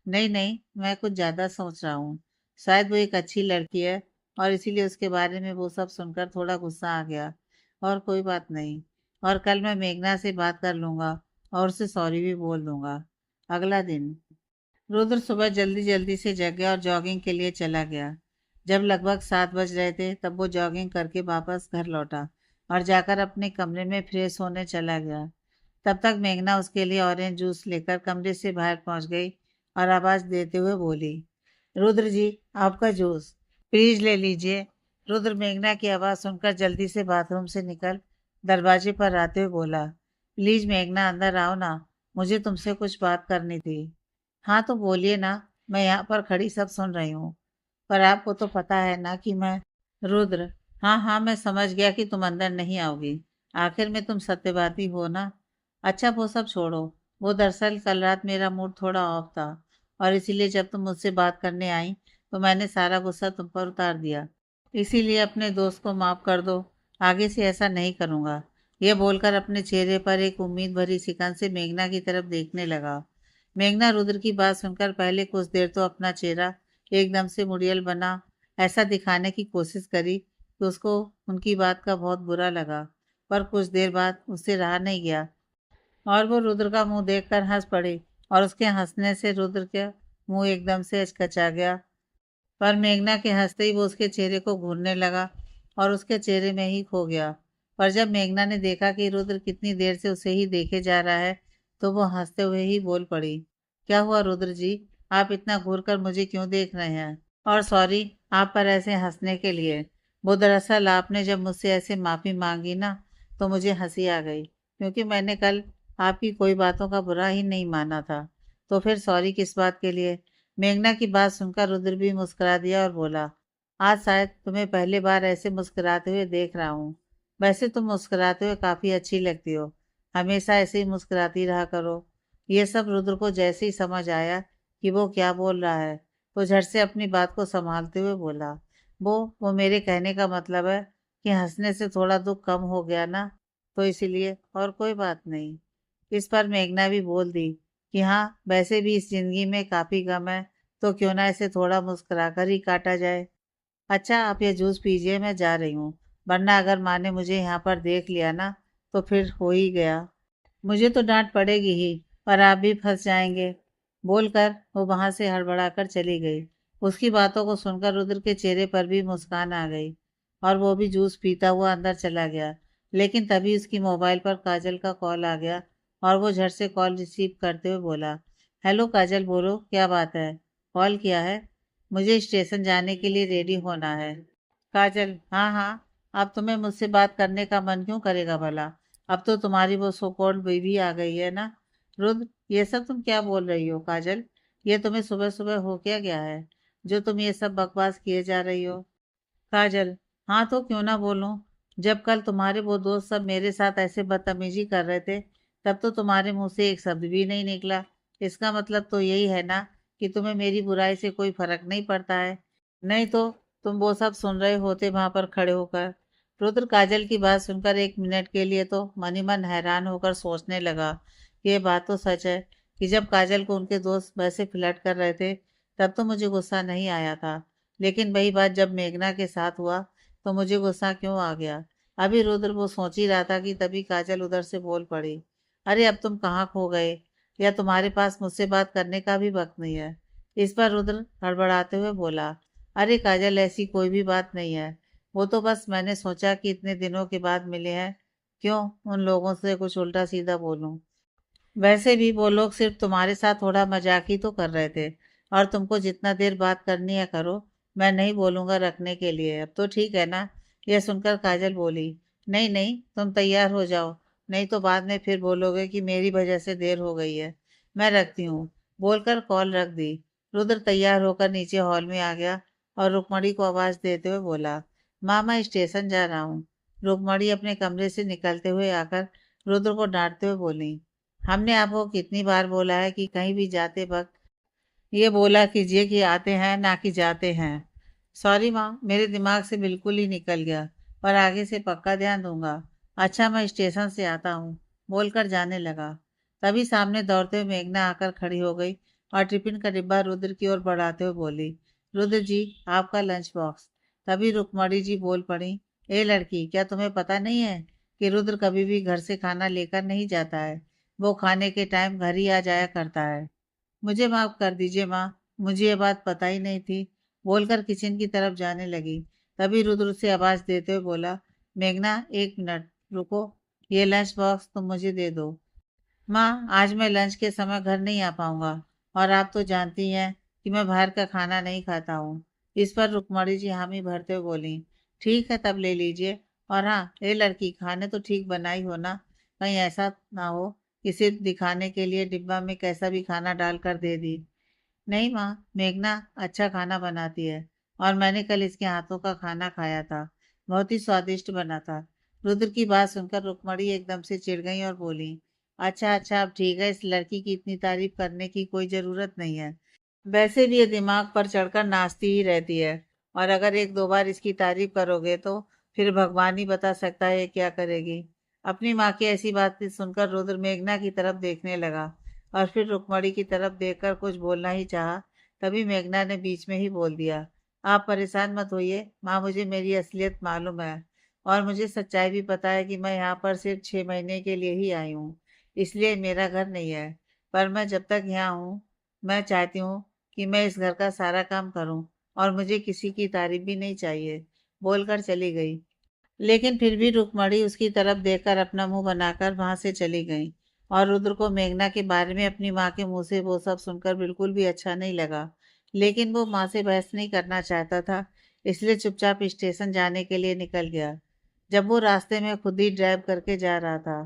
नहीं नहीं, मैं कुछ ज्यादा सोच रहा हूँ। शायद वो एक अच्छी लड़की है और इसीलिए उसके बारे में वो सब सुनकर थोड़ा गुस्सा आ गया। और कोई बात नहीं, और कल मैं मेघना से बात कर लूंगा और उसे सॉरी भी बोल दूंगा। अगला दिन रुद्र सुबह जल्दी जल्दी से जग गया और जॉगिंग के लिए चला गया। जब लगभग 7 बज रहे थे तब वो जॉगिंग करके वापस घर लौटा और जाकर अपने कमरे में फ्रेश होने चला गया। तब तक मेघना उसके लिए ऑरेंज जूस लेकर कमरे से बाहर पहुंच गई और आवाज देते हुए बोली, रुद्र जी, आपका जूस प्लीज ले लीजिए। रुद्र मेघना की आवाज़ सुनकर जल्दी से बाथरूम से निकल दरवाजे पर आते हुए बोला, प्लीज मेघना अंदर आओ ना, मुझे तुमसे कुछ बात करनी थी। हाँ तो बोलिए ना, मैं यहाँ पर खड़ी सब सुन रही हूँ। पर आपको तो पता है ना कि मैं। रुद्र, हाँ हाँ, मैं समझ गया कि तुम अंदर नहीं आओगी। आखिर में तुम सत्यवादी हो ना। अच्छा वो सब छोड़ो। वो दरअसल कल रात मेरा मूड थोड़ा ऑफ था और इसीलिए जब तुम मुझसे बात करने आई तो मैंने सारा गुस्सा तुम पर उतार दिया। इसीलिए अपने दोस्त को माफ़ कर दो। आगे से ऐसा नहीं करूँगा। यह बोलकर अपने चेहरे पर एक उम्मीद भरी सिकन से मेघना की तरफ देखने लगा। मेघना रुद्र की बात सुनकर पहले कुछ देर तो अपना चेहरा एकदम से मुड़ियल बना ऐसा दिखाने की कोशिश करी कि उसको उनकी बात का बहुत बुरा लगा। पर कुछ देर बाद उससे रहा नहीं गया और वो रुद्र का मुंह देखकर हंस पड़ी और उसके हंसने से रुद्र का मुंह एकदम से अचकचा गया। पर मेघना के हंसते ही वो उसके चेहरे को घूरने लगा और उसके चेहरे में ही खो गया। पर जब मेघना ने देखा कि रुद्र कितनी देर से उसे ही देखे जा रहा है तो वो हंसते हुए ही बोल पड़ी, क्या हुआ रुद्र जी, आप इतना घूर कर मुझे क्यों देख रहे हैं? और सॉरी आप पर ऐसे हंसने के लिए। वो दरअसल आपने जब मुझसे ऐसे माफ़ी मांगी ना तो मुझे हंसी आ गई, क्योंकि मैंने कल आपकी कोई बातों का बुरा ही नहीं माना था। तो फिर सॉरी किस बात के लिए? मेघना की बात सुनकर रुद्र भी मुस्कुरा दिया और बोला, आज शायद तुम्हें पहली बार ऐसे मुस्कुराते हुए देख रहा हूँ। वैसे तुम मुस्कुराते हुए काफ़ी अच्छी लगती हो। हमेशा ऐसे ही मुस्कुराती रहा करो। ये सब रुद्र को जैसे ही समझ आया कि वो क्या बोल रहा है तो झट से अपनी बात को संभालते हुए बोला, वो मेरे कहने का मतलब है कि हंसने से थोड़ा दुख कम हो गया ना, तो इसीलिए, और कोई बात नहीं। इस पर मेघना भी बोल दी कि हाँ, वैसे भी इस जिंदगी में काफ़ी गम है, तो क्यों ना इसे थोड़ा मुस्कुराकर ही काटा जाए। अच्छा आप ये जूस पीजिए, मैं जा रही हूँ, वरना अगर माँ ने मुझे यहाँ पर देख लिया ना तो फिर हो ही गया। मुझे तो डांट पड़ेगी ही, पर आप भी फंस जाएंगे। बोलकर वो वहां से हड़बड़ाकर चली गई। उसकी बातों को सुनकर रुद्र के चेहरे पर भी मुस्कान आ गई और वो भी जूस पीता हुआ अंदर चला गया। लेकिन तभी उसकी मोबाइल पर काजल का कॉल आ गया और वो झट से कॉल रिसीव करते हुए बोला, हेलो काजल, बोलो क्या बात है, कॉल किया है? मुझे स्टेशन जाने के लिए रेडी होना है। काजल, हाँ हाँ, अब तुम्हें मुझसे बात करने का मन क्यों करेगा भला? अब तो तुम्हारी वो सो कॉल्ड बेबी आ गई है ना। रुद्र, ये सब तुम क्या बोल रही हो काजल? ये तुम्हें सुबह सुबह हो क्या गया है जो तुम ये सब बकवास किए जा रही हो? काजल, हाँ तो क्यों ना बोलूं। जब कल तुम्हारे वो दोस्त सब मेरे साथ ऐसे बदतमीजी कर रहे थे तब तो तुम्हारे मुंह से एक शब्द भी नहीं निकला। इसका मतलब तो यही है ना कि तुम्हें मेरी बुराई से कोई फर्क नहीं पड़ता है। नहीं तो तुम वो सब सुन रहे होते वहां पर खड़े होकर। रुद्र काजल की बात सुनकर एक मिनट के लिए तो मन ही मन हैरान होकर सोचने लगा कि ये बात तो सच है कि जब काजल को उनके दोस्त वैसे फ्लर्ट कर रहे थे तब तो मुझे गुस्सा नहीं आया था, लेकिन वही बात जब मेघना के साथ हुआ तो मुझे गुस्सा क्यों आ गया? अभी रुद्र वो सोच ही रहा था कि तभी काजल उधर से बोल पड़ी, अरे अब तुम कहाँ खो गए, या तुम्हारे पास मुझसे बात करने का भी वक्त नहीं है? इस पर रुद्र हड़बड़ाते हुए बोला, अरे काजल, ऐसी कोई भी बात नहीं है। वो तो बस मैंने सोचा कि इतने दिनों के बाद मिले हैं, क्यों उन लोगों से कुछ उल्टा सीधा बोलूं। वैसे भी वो लोग सिर्फ तुम्हारे साथ थोड़ा मजाक ही तो कर रहे थे, और तुमको जितना देर बात करनी है करो, मैं नहीं बोलूंगा रखने के लिए। अब तो ठीक है ना, यह सुनकर काजल बोली, नहीं नहीं, तुम तैयार हो जाओ, नहीं तो बाद में फिर बोलोगे कि मेरी वजह से देर हो गई है। मैं रखती हूँ। बोलकर कॉल रख दी। रुद्र तैयार होकर नीचे हॉल में आ गया और रुक्मणी को आवाज देते हुए बोला, माँ मैं स्टेशन जा रहा हूँ। रुक्मणी अपने कमरे से निकलते हुए आकर रुद्र को डांटते हुए बोली, हमने आपको कितनी बार बोला है कि कहीं भी जाते वक्त ये बोला कीजिए कि आते हैं ना कि जाते हैं। सॉरी माँ, मेरे दिमाग से बिल्कुल ही निकल गया, पर आगे से पक्का ध्यान दूंगा। अच्छा मैं स्टेशन से आता हूँ, बोलकर जाने लगा। तभी सामने दौड़ते हुए मेघना आकर खड़ी हो गई और टिफिन का डिब्बा रुद्र की ओर बढ़ाते हुए बोली, रुद्र जी आपका लंच बॉक्स। तभी रुक्मणी जी बोल पड़ी, ए लड़की, क्या तुम्हें पता नहीं है कि रुद्र कभी भी घर से खाना लेकर नहीं जाता है। वो खाने के टाइम घर ही आ जाया करता है। मुझे माफ कर दीजिए माँ, मुझे ये बात पता ही नहीं थी, बोलकर किचन की तरफ जाने लगी। तभी रुद्र से आवाज देते हुए बोला, मेघना एक मिनट रुको, ये लंच बॉक्स तुम मुझे दे दो। माँ आज मैं लंच के समय घर नहीं आ पाऊंगा, और आप तो जानती हैं कि मैं बाहर का खाना नहीं खाता हूँ। इस पर रुक्मणी जी हामी भरते हुए बोली, ठीक है तब ले लीजिए। और हाँ, ये लड़की खाने तो ठीक बनाई हो ना, कहीं ऐसा ना हो कि सिर्फ दिखाने के लिए डिब्बा में कैसा भी खाना डाल कर दे दी। नहीं माँ, मेघना अच्छा खाना बनाती है, और मैंने कल इसके हाथों का खाना खाया था, बहुत ही स्वादिष्ट बना था। रुद्र की बात सुनकर रुक्मणी एकदम से चिढ़ गई और बोली, अच्छा अच्छा अब ठीक है, इस लड़की की इतनी तारीफ करने की कोई जरूरत नहीं है। वैसे भी ये दिमाग पर चढ़कर नाचती ही रहती है, और अगर एक दो बार इसकी तारीफ करोगे तो फिर भगवान ही बता सकता है ये क्या करेगी। अपनी माँ की ऐसी बात सुनकर रुद्र मेघना की तरफ देखने लगा, और फिर रुक्मणी की तरफ देखकर कुछ बोलना ही चाहा। तभी मेघना ने बीच में ही बोल दिया, आप परेशान मत होइए माँ, मुझे मेरी असलियत मालूम है, और मुझे सच्चाई भी पता है कि मैं यहाँ पर सिर्फ 6 महीने के लिए ही आई हूँ, इसलिए मेरा घर नहीं है। पर मैं जब तक यहाँ हूँ, मैं चाहती हूँ कि मैं इस घर का सारा काम करूँ, और मुझे किसी की तारीफ भी नहीं चाहिए, बोलकर चली गई। लेकिन फिर भी रुक्मणी उसकी तरफ देखकर अपना मुंह बनाकर वहां से चली गई, और रुद्र को मेघना के बारे में अपनी माँ के मुंह से वो सब सुनकर बिल्कुल भी अच्छा नहीं लगा। लेकिन वो माँ से बहस नहीं करना चाहता था, इसलिए चुपचाप स्टेशन जाने के लिए निकल गया। जब वो रास्ते में खुद ही ड्राइव करके जा रहा था,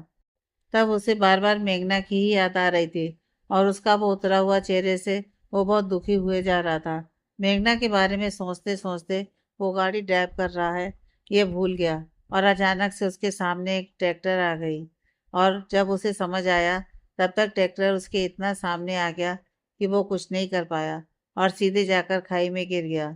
तब उसे बार बार मेघना की ही याद आ रही थी, और उसका वो उतरा हुआ चेहरे से वो बहुत दुखी हुए जा रहा था। मेघना के बारे में सोचते सोचते वो गाड़ी ड्राइव कर रहा है ये भूल गया, और अचानक से उसके सामने एक ट्रैक्टर आ गई, और जब उसे समझ आया तब तक ट्रैक्टर उसके इतना सामने आ गया कि वो कुछ नहीं कर पाया, और सीधे जाकर खाई में गिर गया।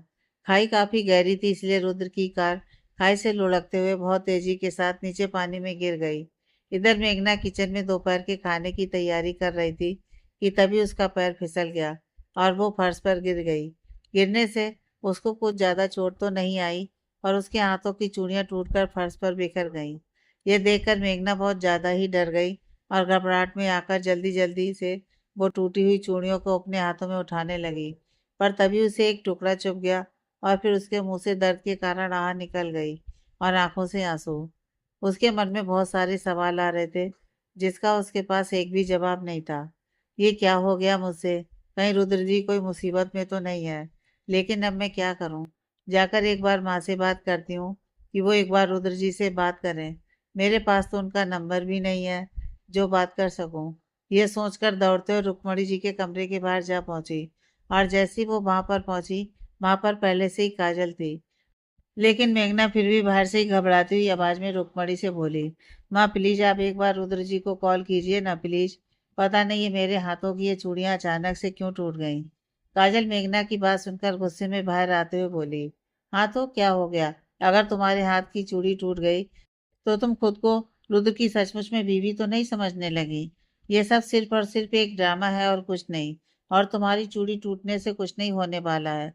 खाई काफी गहरी थी, इसलिए रुद्र की कार खाई से लुढ़कते हुए बहुत तेजी के साथ नीचे पानी में गिर गई। इधर मेघना किचन में दोपहर के खाने की तैयारी कर रही थी कि तभी उसका पैर फिसल गया, और वो फर्श पर गिर गई। गिरने से उसको कुछ ज्यादा चोट तो नहीं आई, और उसके हाथों की चूड़ियां टूटकर फर्श पर बिखर गईं। यह देखकर मेघना बहुत ज्यादा ही डर गई, और घबराहट में आकर जल्दी जल्दी से वो टूटी हुई चूड़ियों को अपने हाथों में उठाने लगी। पर तभी उसे एक टुकड़ा चुभ गया, और फिर उसके मुंह से दर्द के कारण आह निकल गई, और आंखों से आंसू। उसके मन में बहुत सारे सवाल आ रहे थे, जिसका उसके पास एक भी जवाब नहीं था। ये क्या हो गया मुझसे, कहीं रुद्र जी कोई मुसीबत में तो नहीं है। लेकिन अब मैं क्या करूं? जाकर एक बार माँ से बात करती हूँ कि वो एक बार रुद्र जी से बात करें। मेरे पास तो उनका नंबर भी नहीं है जो बात कर सकूं। यह सोचकर दौड़ते हुए रुक्मणी जी के कमरे के बाहर जा पहुंची, और जैसी वो वहां पर पहुंची, वहां पर पहले से ही काजल थी। लेकिन मेघना फिर भी बाहर से ही घबराती हुई आवाज में रुक्मणी से बोली, माँ प्लीज आप एक बार रुद्र जी को कॉल कीजिए ना प्लीज। पता नहीं ये मेरे हाथों की ये चूड़ियां अचानक से क्यों टूट गईं। काजल मेघना की बात सुनकर गुस्से में बाहर आते हुए बोली, हाँ तो क्या हो गया? अगर तुम्हारे हाथ की चूड़ी टूट गई तो तुम खुद को रुद्र की सचमुच में बीवी तो नहीं समझने लगी। ये सब सिर्फ और सिर्फ एक ड्रामा है और कुछ नहीं, और तुम्हारी चूड़ी टूटने से कुछ नहीं होने वाला है,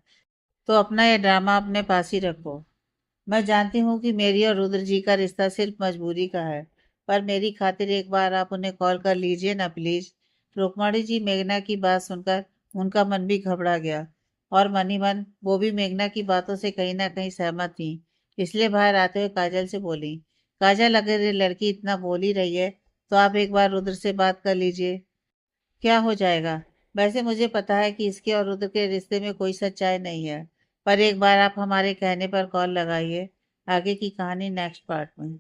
तो अपना ये ड्रामा अपने पास ही रखो। मैं जानती हूँ कि मेरी और रुद्र जी का रिश्ता सिर्फ मजबूरी का है, पर मेरी खातिर एक बार आप उन्हें कॉल कर लीजिए ना प्लीज। रुक्मणी जी मेघना की बात सुनकर उनका मन भी घबरा गया, और मन ही मन वो भी मेघना की बातों से कहीं ना कहीं सहमत थी। इसलिए बाहर आते हुए काजल से बोली, काजल अगर ये लड़की इतना बोल ही रही है तो आप एक बार रुद्र से बात कर लीजिए, क्या हो जाएगा? वैसे मुझे पता है कि इसके और रुद्र के रिश्ते में कोई सच्चाई नहीं है, पर एक बार आप हमारे कहने पर कॉल लगाइए। आगे की कहानी नेक्स्ट पार्ट में।